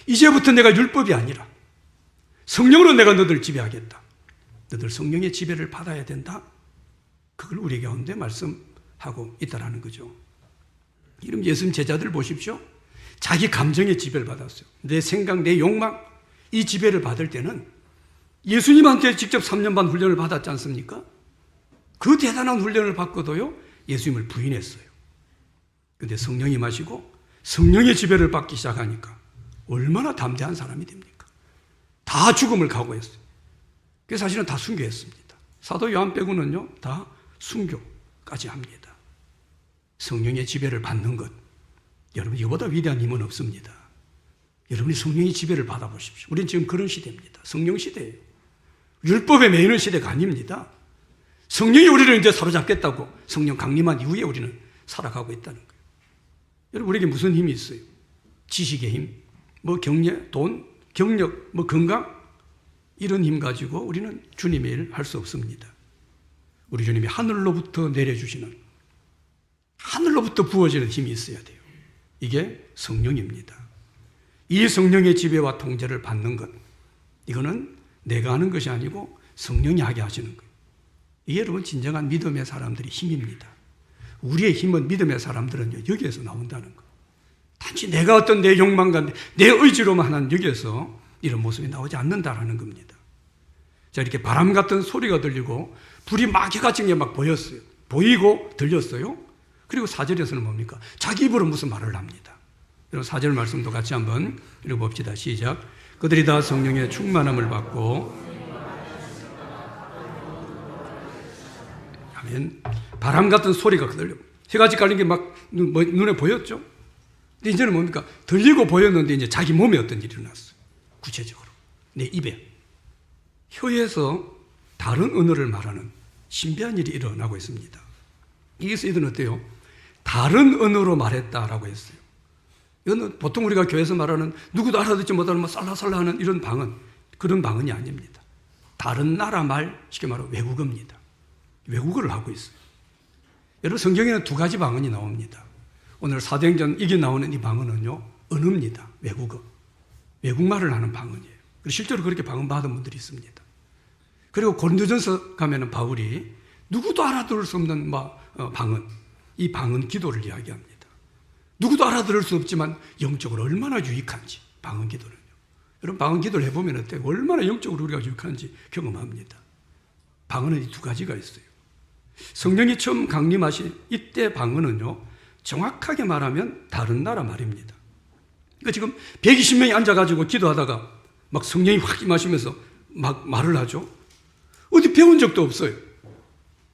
이제부터 내가 율법이 아니라 성령으로 내가 너들 지배하겠다. 너들 성령의 지배를 받아야 된다. 그걸 우리 가운데 말씀하고 있다는 거죠. 이런 예수님 제자들 보십시오. 자기 감정의 지배를 받았어요. 내 생각, 내 욕망, 이 지배를 받을 때는 예수님한테 직접 3년 반 훈련을 받았지 않습니까? 그 대단한 훈련을 받고도요, 예수님을 부인했어요. 그런데 성령이 마시고 성령의 지배를 받기 시작하니까 얼마나 담대한 사람이 됩니까? 다 죽음을 각오했어요. 그래서 사실은 다 순교했습니다. 사도 요한 빼고는요, 다 순교까지 합니다. 성령의 지배를 받는 것, 여러분 이거보다 위대한 힘은 없습니다. 여러분이 성령의 지배를 받아보십시오. 우리는 지금 그런 시대입니다. 성령 시대예요. 율법에 매이는 시대가 아닙니다. 성령이 우리를 이제 사로잡겠다고 성령 강림한 이후에 우리는 살아가고 있다는 거예요. 여러분 우리에게 무슨 힘이 있어요? 지식의 힘, 뭐 경제, 돈, 경력, 뭐 건강, 이런 힘 가지고 우리는 주님의 일을 할 수 없습니다. 우리 주님이 하늘로부터 내려주시는, 하늘로부터 부어지는 힘이 있어야 돼요. 이게 성령입니다. 이 성령의 지배와 통제를 받는 것, 이거는 내가 하는 것이 아니고 성령이 하게 하시는 거예요. 이게 여러분 진정한 믿음의 사람들의 힘입니다. 우리의 힘은, 믿음의 사람들은 여기에서 나온다는 거예요. 단지 내가 어떤 내 욕망과 내 의지로만 하는 여기에서 이런 모습이 나오지 않는다라는 겁니다. 자, 이렇게 바람 같은 소리가 들리고 불이 막 해가지고 게 막 보였어요. 보이고 들렸어요. 그리고 4절에서는 뭡니까? 자기 입으로 무슨 말을 합니다. 여러분 4절 말씀도 같이 한번 읽어봅시다. 시작. 그들이 다 성령의 충만함을 받고 하면 바람 같은 소리가 들려. 해가지 깔린 게 막 눈에 보였죠. 근데 이제는 뭡니까? 들리고 보였는데 이제 자기 몸에 어떤 일이 일어났어요. 구체적으로 내 입에 혀에서 다른 언어를 말하는 신비한 일이 일어나고 있습니다. 여기서 이들은 어때요? 다른 언어로 말했다라고 했어요. 이거는 보통 우리가 교회에서 말하는 누구도 알아듣지 못하는 뭐 살라살라 하는 이런 방언, 그런 방언이 아닙니다. 다른 나라 말, 쉽게 말하면 외국어입니다. 외국어를 하고 있어요. 여러분 성경에는 두 가지 방언이 나옵니다. 오늘 사도행전 이게 나오는 이 방언은요, 언어입니다. 외국어. 외국말을 하는 방언이에요. 그리고 실제로 그렇게 방언 받은 분들이 있습니다. 그리고 고린도전서 가면은 바울이 누구도 알아들을 수 없는 방언, 이 방언 기도를 이야기합니다. 누구도 알아들을 수 없지만 영적으로 얼마나 유익한지, 방언 기도는요. 여러분 방언 기도를 해보면 어때요? 얼마나 영적으로 우리가 유익한지 경험합니다. 방언은 이 두 가지가 있어요. 성령이 처음 강림하신 이때 방언은요, 정확하게 말하면 다른 나라 말입니다. 그러니까 지금 120명이 앉아가지고 기도하다가 막 성령이 확 임하시면서 막 말을 하죠. 어디 배운 적도 없어요.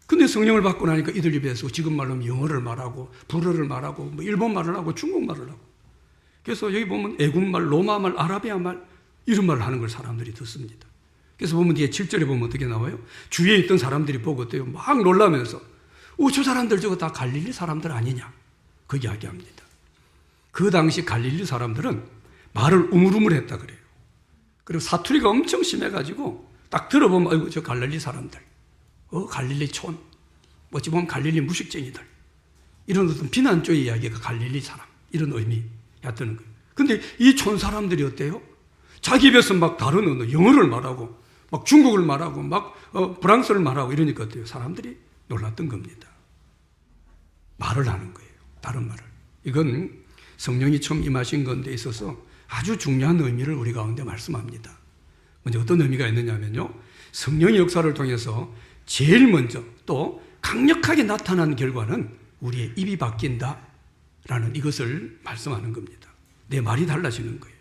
근데 성령을 받고 나니까 이들 입에서 지금 말로 영어를 말하고 불어를 말하고 뭐 일본말을 하고 중국말을 하고, 그래서 여기 보면 애국말, 로마말, 아라비아말 이런 말을 하는 걸 사람들이 듣습니다. 그래서 보면 뒤에 7절에 보면 어떻게 나와요? 주위에 있던 사람들이 보고 어때요? 막 놀라면서 저 사람들 저거 다 갈릴리 사람들 아니냐, 그 이야기합니다. 그 당시 갈릴리 사람들은 말을 우물우물했다 그래요. 그리고 사투리가 엄청 심해가지고 딱 들어보면 아이고 저 갈릴리 사람들, 갈릴리 촌, 어찌 보면 갈릴리 무식쟁이들, 이런 어떤 비난조의 이야기가 갈릴리 사람, 이런 의미였다는 거예요. 근데 이 촌 사람들이 어때요? 자기 입에서 막 다른 언어, 영어를 말하고 막 중국을 말하고 막 프랑스를 말하고 이러니까 어때요? 사람들이 놀랐던 겁니다. 말을 하는 거예요. 다른 말을. 이건 성령이 처음 임하신 건데 있어서 아주 중요한 의미를 우리 가운데 말씀합니다. 먼저 어떤 의미가 있느냐면요, 성령의 역사를 통해서 제일 먼저 또 강력하게 나타난 결과는 우리의 입이 바뀐다라는 이것을 말씀하는 겁니다. 내 말이 달라지는 거예요.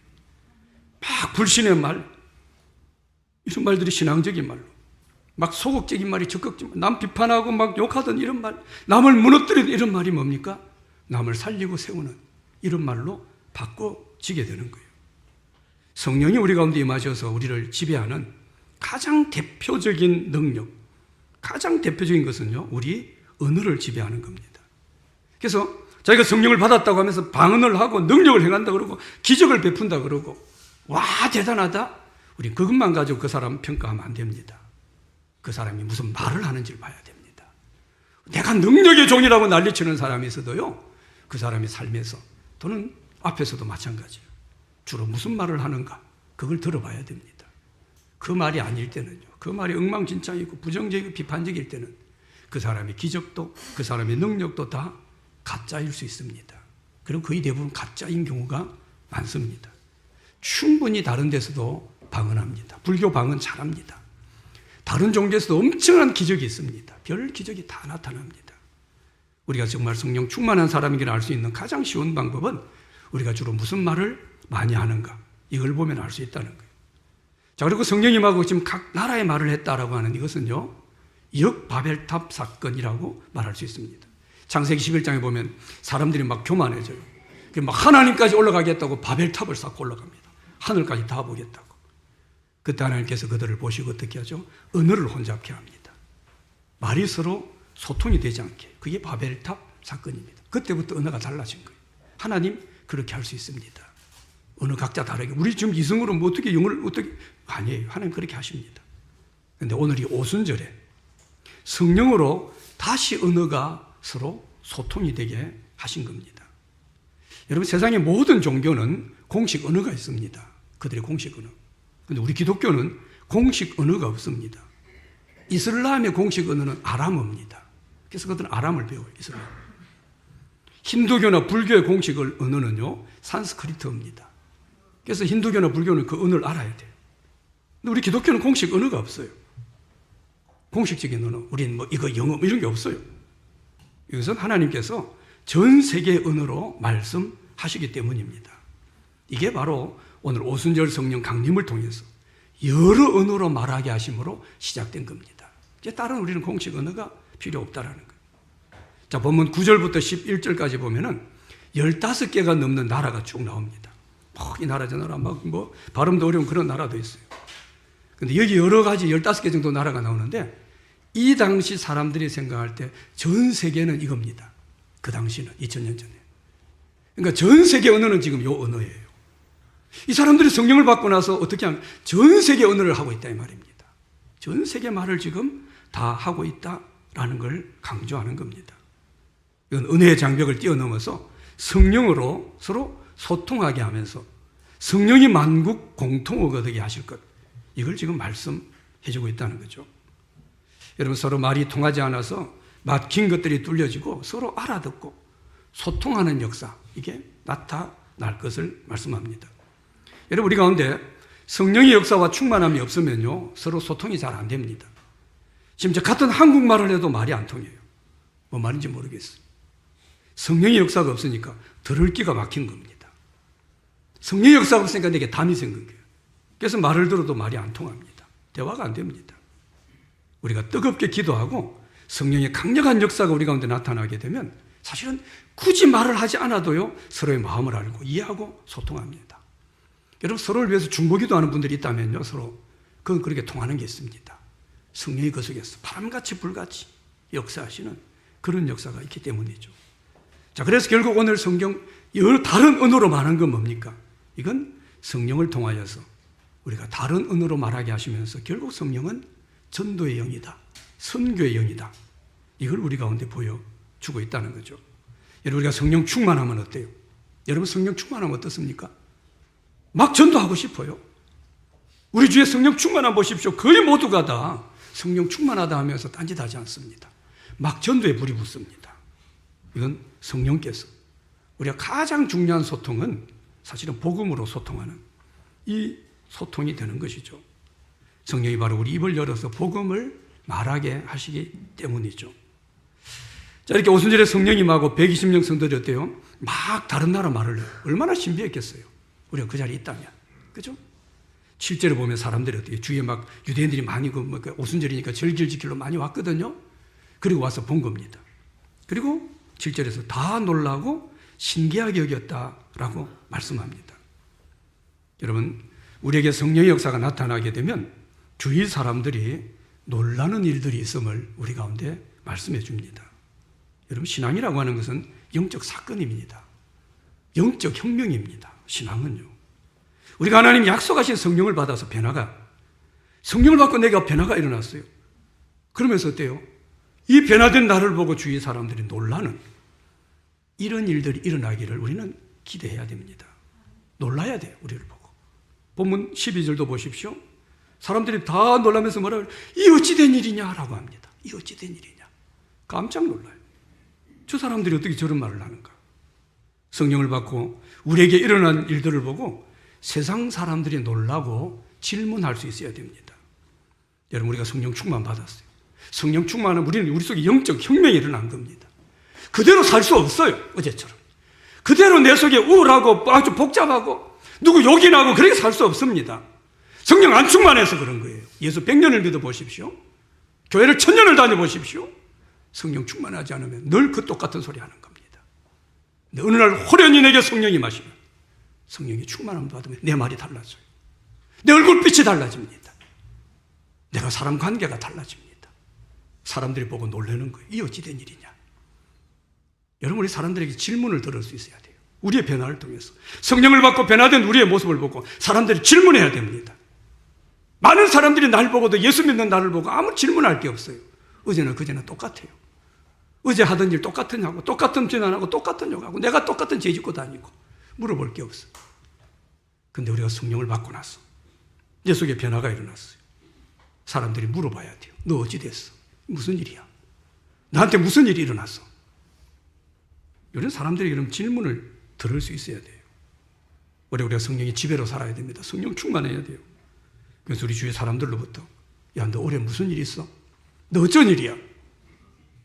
막 불신의 말, 이런 말들이 신앙적인 말로, 막 소극적인 말이 적극적인 말, 남 비판하고 막 욕하던 이런 말, 남을 무너뜨리는 이런 말이 뭡니까? 남을 살리고 세우는 이런 말로 바꿔지게 되는 거예요. 성령이 우리 가운데 임하셔서 우리를 지배하는 가장 대표적인 능력, 가장 대표적인 것은요, 우리 언어를 지배하는 겁니다. 그래서 자기가 성령을 받았다고 하면서 방언을 하고 능력을 행한다 그러고 기적을 베푼다 그러고 와 대단하다, 우리 그것만 가지고 그 사람 평가하면 안 됩니다. 그 사람이 무슨 말을 하는지를 봐야 됩니다. 내가 능력의 종이라고 난리치는 사람이 있어도요, 그 사람의 삶에서 또는 앞에서도 마찬가지예요. 주로 무슨 말을 하는가, 그걸 들어봐야 됩니다. 그 말이 아닐 때는요, 그 말이 엉망진창이고 부정적이고 비판적일 때는 그 사람의 기적도 그 사람의 능력도 다 가짜일 수 있습니다. 그리고 거의 대부분 가짜인 경우가 많습니다. 충분히 다른 데서도 방언합니다. 불교 방언 잘합니다. 다른 종교에서도 엄청난 기적이 있습니다. 별 기적이 다 나타납니다. 우리가 정말 성령 충만한 사람이기를 알 수 있는 가장 쉬운 방법은 우리가 주로 무슨 말을 많이 하는가, 이걸 보면 알 수 있다는 거예요. 자, 그리고 성령님하고 지금 각 나라의 말을 했다라고 하는 이것은요, 역바벨탑 사건이라고 말할 수 있습니다. 창세기 11장에 보면 사람들이 막 교만해져요. 막 하나님까지 올라가겠다고 바벨탑을 쌓고 올라갑니다. 하늘까지 다 보겠다고. 그때 하나님께서 그들을 보시고 어떻게 하죠? 언어를 혼잡케 합니다. 말이 서로 소통이 되지 않게. 그게 바벨탑 사건입니다. 그때부터 언어가 달라진 거예요. 하나님 그렇게 할 수 있습니다. 언어 각자 다르게. 우리 지금 이성으로 뭐 어떻게 영어를 어떻게, 아니에요. 하나님 그렇게 하십니다. 그런데 오늘 이 오순절에 성령으로 다시 언어가 서로 소통이 되게 하신 겁니다. 여러분, 세상의 모든 종교는 공식 언어가 있습니다. 그들의 공식 언어. 그런데 우리 기독교는 공식 언어가 없습니다. 이슬람의 공식 언어는 아람어입니다. 그래서 그들은 아람을 배워요. 이슬람. 힌두교나 불교의 공식 언어는요, 산스크리트어입니다. 그래서 힌두교나 불교는 그 언어를 알아야 돼요. 근데 우리 기독교는 공식 언어가 없어요. 공식적인 언어, 우리는 뭐 이거 영어 이런 게 없어요. 이것은 하나님께서 전 세계 언어로 말씀하시기 때문입니다. 이게 바로 오늘 오순절 성령 강림을 통해서 여러 언어로 말하게 하심으로 시작된 겁니다. 이제 다른 우리는 공식 언어가 필요 없다라는 거예요. 자, 본문 9절부터 11절까지 보면은 15개가 넘는 나라가 쭉 나옵니다. 이 나라 저 나라 막 뭐 발음도 어려운 그런 나라도 있어요. 근데 여기 여러 가지 15개 정도 나라가 나오는데 이 당시 사람들이 생각할 때 전 세계는 이겁니다. 그 당시는 2000년 전에. 그러니까 전 세계 언어는 지금 요 언어예요. 이 사람들이 성령을 받고 나서 어떻게 하면 전 세계 언어를 하고 있다 이 말입니다. 전 세계 말을 지금 다 하고 있다라는 걸 강조하는 겁니다. 이건 은혜의 장벽을 뛰어넘어서 성령으로 서로 소통하게 하면서 성령이 만국 공통어가 되게 하실 것, 이걸 지금 말씀해주고 있다는 거죠. 여러분, 서로 말이 통하지 않아서 막힌 것들이 뚫려지고 서로 알아듣고 소통하는 역사, 이게 나타날 것을 말씀합니다. 여러분, 우리 가운데 성령의 역사와 충만함이 없으면요 서로 소통이 잘 안 됩니다. 심지어 같은 한국말을 해도 말이 안 통해요. 뭐 말인지 모르겠어요. 성령의 역사가 없으니까 들을 기가 막힌 겁니다. 성령의 역사가 없으니까 내게 담이 생긴 거예요. 그래서 말을 들어도 말이 안 통합니다. 대화가 안 됩니다. 우리가 뜨겁게 기도하고 성령의 강력한 역사가 우리 가운데 나타나게 되면 사실은 굳이 말을 하지 않아도요 서로의 마음을 알고 이해하고 소통합니다. 여러분, 서로를 위해서 중보기도 하는 분들이 있다면요 서로 그건 그렇게 통하는 게 있습니다. 성령이 그 속에서 바람같이 불같이 역사하시는 그런 역사가 있기 때문이죠. 자, 그래서 결국 오늘 성경 여러 다른 언어로 말하는 건 뭡니까? 이건 성령을 통하여서 우리가 다른 언어로 말하게 하시면서 결국 성령은 전도의 영이다, 선교의 영이다, 이걸 우리 가운데 보여주고 있다는 거죠. 여러분, 우리가 성령 충만하면 어때요? 여러분, 성령 충만하면 어떻습니까? 막 전도하고 싶어요. 우리 주의 성령 충만함 보십시오. 거의 모두가 다 성령 충만하다 하면서 딴짓하지 않습니다. 막 전도에 불이 붙습니다. 이건 성령께서, 우리가 가장 중요한 소통은 사실은 복음으로 소통하는 이 소통이 되는 것이죠. 성령이 바로 우리 입을 열어서 복음을 말하게 하시기 때문이죠. 자, 이렇게 오순절에 성령이 임하고 120명 성도들이 어때요? 막 다른 나라 말을 해요. 얼마나 신비했겠어요. 우리가 그 자리에 있다면. 그죠? 실제로 보면 사람들이 어떻게 주위에 막 유대인들이 많이 오순절이니까 절기를 지키러 많이 왔거든요. 그리고 와서 본 겁니다. 그리고 7절에서 다 놀라고 신기하게 여겼다라고 말씀합니다. 여러분, 우리에게 성령의 역사가 나타나게 되면 주위 사람들이 놀라는 일들이 있음을 우리 가운데 말씀해 줍니다. 여러분, 신앙이라고 하는 것은 영적 사건입니다. 영적 혁명입니다. 신앙은요. 우리가 하나님 약속하신 성령을 받아서 성령을 받고 내가 변화가 일어났어요. 그러면서 어때요? 이 변화된 나를 보고 주위 사람들이 놀라는 이런 일들이 일어나기를 우리는 기대해야 됩니다. 놀라야 돼요, 우리를 보고. 본문 12절도 보십시오. 사람들이 다 놀라면서 뭐라고, 이 어찌된 일이냐라고 합니다. 이 어찌된 일이냐. 깜짝 놀라요. 저 사람들이 어떻게 저런 말을 하는가. 성령을 받고 우리에게 일어난 일들을 보고 세상 사람들이 놀라고 질문할 수 있어야 됩니다. 여러분, 우리가 성령 충만 받았어요. 성령 충만은 우리 속에 영적 혁명이 일어난 겁니다. 그대로 살 수 없어요. 어제처럼. 그대로 내 속에 우울하고 아주 복잡하고 누구 욕이 나고 그렇게 살 수 없습니다. 성령 안 충만해서 그런 거예요. 예수 100년을 믿어보십시오. 교회를 1000년을 다녀보십시오. 성령 충만하지 않으면 늘 그 똑같은 소리 하는 겁니다. 근데 어느 날 호련히 내게 성령이 마시면 성령이 충만함 받으면 내 말이 달라져요. 내 얼굴빛이 달라집니다. 내가 사람 관계가 달라집니다. 사람들이 보고 놀라는 거예요. 이 어찌된 일이냐. 여러분, 우리 사람들에게 질문을 들을 수 있어야 돼요. 우리의 변화를 통해서. 성령을 받고 변화된 우리의 모습을 보고 사람들이 질문해야 됩니다. 많은 사람들이 날 보고도 예수 믿는 나를 보고 아무 질문할 게 없어요. 어제나 그제나 똑같아요. 어제 하던 일 똑같으냐고, 똑같은 죄 안 하고 똑같은 욕하고 내가 똑같은 죄 짓고 다니고 물어볼 게 없어요. 근데 우리가 성령을 받고 나서 내 속에 변화가 일어났어요. 사람들이 물어봐야 돼요. 너 어찌 됐어? 무슨 일이야? 나한테 무슨 일이 일어났어? 이런 사람들이 그럼 질문을 들을 수 있어야 돼요. 우리가 성령의 지배로 살아야 됩니다. 성령 충만해야 돼요. 그래서 우리 주위 사람들로부터, 야, 너 올해 무슨 일 있어? 너 어쩐 일이야?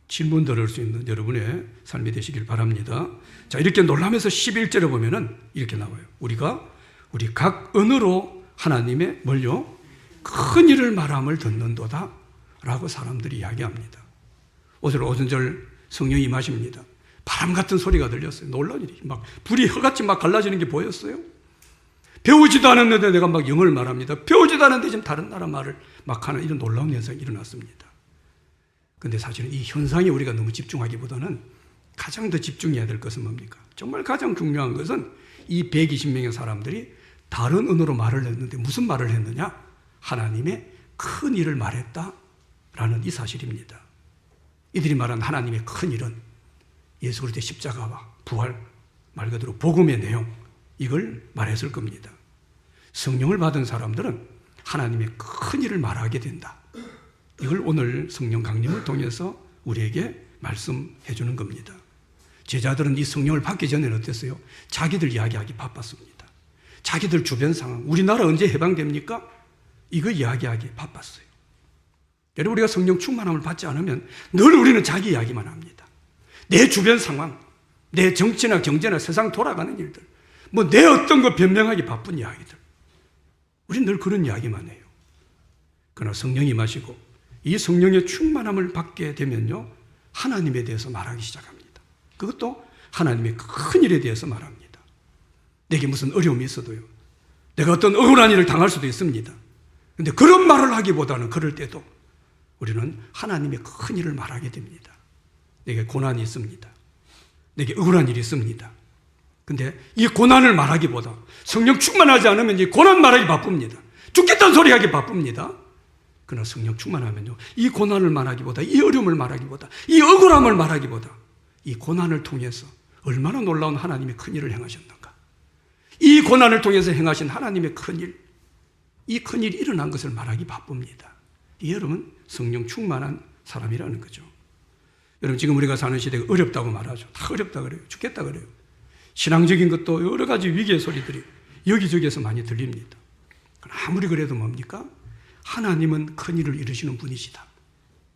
질문 들을 수 있는 여러분의 삶이 되시길 바랍니다. 자, 이렇게 놀라면서 11절에 보면은 이렇게 나와요. 우리 각 언어로 하나님의 뭘요? 큰 일을 말함을 듣는도다 라고 사람들이 이야기합니다. 오순절 성령이 임하십니다. 바람 같은 소리가 들렸어요. 놀라운 일이 막 불이 혀같이 막 갈라지는 게 보였어요. 배우지도 않았는데 내가 막 영어를 말합니다. 배우지도 않았는데 지금 다른 나라 말을 막 하는 이런 놀라운 현상이 일어났습니다. 근데 사실은 이 현상에 우리가 너무 집중하기보다는 가장 더 집중해야 될 것은 뭡니까? 정말 가장 중요한 것은 이 120명의 사람들이 다른 언어로 말을 했는데 무슨 말을 했느냐? 하나님의 큰 일을 말했다라는 이 사실입니다. 이들이 말한 하나님의 큰 일은 예수 그리스도의 십자가와 부활, 말 그대로 복음의 내용, 이걸 말했을 겁니다. 성령을 받은 사람들은 하나님의 큰 일을 말하게 된다. 이걸 오늘 성령 강림을 통해서 우리에게 말씀해 주는 겁니다. 제자들은 이 성령을 받기 전에는 어땠어요? 자기들 이야기하기 바빴습니다. 자기들 주변 상황, 우리나라 언제 해방됩니까? 이거 이야기하기 바빴어요. 여러분, 우리가 성령 충만함을 받지 않으면 늘 우리는 자기 이야기만 합니다. 내 주변 상황, 내 정치나 경제나 세상 돌아가는 일들, 뭐 내 어떤 거 변명하기 바쁜 이야기들, 우리는 늘 그런 이야기만 해요. 그러나 성령이 마시고 이 성령의 충만함을 받게 되면요, 하나님에 대해서 말하기 시작합니다. 그것도 하나님의 큰 일에 대해서 말합니다. 내게 무슨 어려움이 있어도요, 내가 어떤 억울한 일을 당할 수도 있습니다. 그런데 그런 말을 하기보다는 그럴 때도 우리는 하나님의 큰 일을 말하게 됩니다. 내게 고난이 있습니다. 내게 억울한 일이 있습니다. 근데 이 고난을 말하기보다 성령 충만하지 않으면 이 고난 말하기 바쁩니다. 죽겠다는 소리 하기 바쁩니다. 그러나 성령 충만하면요, 이 고난을 말하기보다, 이 어려움을 말하기보다, 이 억울함을 말하기보다 이 고난을 통해서 얼마나 놀라운 하나님의 큰 일을 행하셨는가, 이 고난을 통해서 행하신 하나님의 큰 일, 이 큰 일이 일어난 것을 말하기 바쁩니다. 이 여러분 성령 충만한 사람이라는 거죠. 여러분, 지금 우리가 사는 시대가 어렵다고 말하죠. 다 어렵다 그래요. 죽겠다 그래요. 신앙적인 것도 여러 가지 위기의 소리들이 여기저기에서 많이 들립니다. 아무리 그래도 뭡니까? 하나님은 큰 일을 이루시는 분이시다.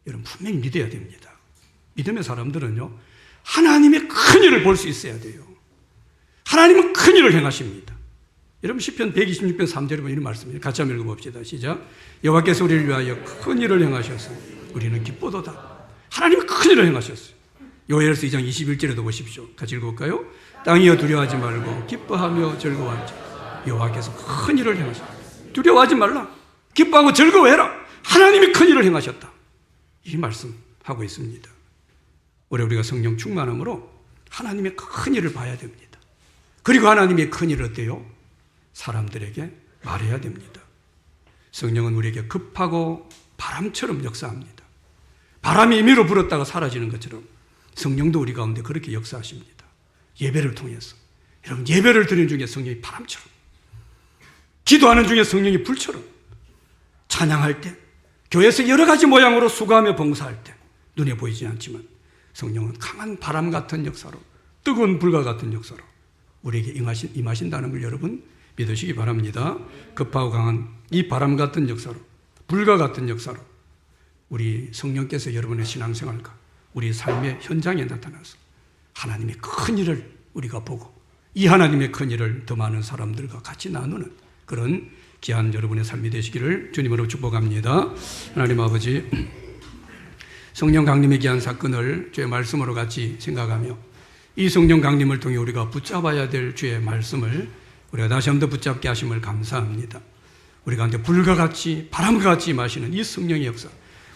여러분, 분명히 믿어야 됩니다. 믿음의 사람들은요, 하나님의 큰 일을 볼 수 있어야 돼요. 하나님은 큰 일을 행하십니다. 여러분, 시편 126편 3절에 보면 이런 말씀입니다. 같이 한번 읽어봅시다. 시작. 여호와께서 우리를 위하여 큰 일을 행하셔서 우리는 기쁘도다. 하나님은 큰 일을 행하셨어요. 요엘서 2장 21절에도 보십시오. 같이 읽어볼까요? 땅이여 두려워하지 말고 기뻐하며 즐거워하자. 여호와께서 큰 일을 행하셨다. 두려워하지 말라. 기뻐하고 즐거워해라. 하나님이 큰 일을 행하셨다. 이 말씀하고 있습니다. 올해 우리가 성령 충만함으로 하나님의 큰 일을 봐야 됩니다. 그리고 하나님의 큰 일을 어때요? 사람들에게 말해야 됩니다. 성령은 우리에게 급하고 바람처럼 역사합니다. 바람이 임의로 불었다가 사라지는 것처럼 성령도 우리 가운데 그렇게 역사하십니다. 예배를 통해서. 여러분, 예배를 드리는 중에 성령이 바람처럼, 기도하는 중에 성령이 불처럼, 찬양할 때, 교회에서 여러 가지 모양으로 수고하며 봉사할 때 눈에 보이지 않지만 성령은 강한 바람 같은 역사로, 뜨거운 불과 같은 역사로 우리에게 임하신다는 걸 여러분 믿으시기 바랍니다. 급하고 강한 이 바람 같은 역사로, 불과 같은 역사로 우리 성령께서 여러분의 신앙생활과 우리 삶의 현장에 나타나서 하나님의 큰 일을 우리가 보고 이 하나님의 큰 일을 더 많은 사람들과 같이 나누는 그런 귀한 여러분의 삶이 되시기를 주님으로 축복합니다. 하나님 아버지, 성령 강림의 귀한 사건을 주의 말씀으로 같이 생각하며 이 성령 강림을 통해 우리가 붙잡아야 될 주의 말씀을 우리가 다시 한번 더 붙잡게 하심을 감사합니다. 우리 가운데 불과 같이 바람과 같이 임하시는 이 성령의 역사,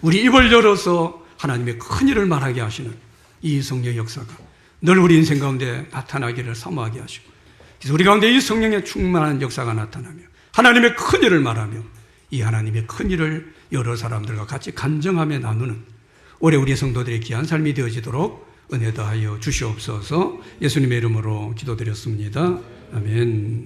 우리 입을 열어서 하나님의 큰 일을 말하게 하시는 이 성령의 역사가 늘 우리 인생 가운데 나타나기를 사모하게 하시고, 그래서 우리 가운데 이 성령의 충만한 역사가 나타나며 하나님의 큰 일을 말하며 이 하나님의 큰 일을 여러 사람들과 같이 간증하며 나누는 올해 우리 성도들의 귀한 삶이 되어지도록 은혜 더하여 주시옵소서. 예수님의 이름으로 기도드렸습니다. 아멘.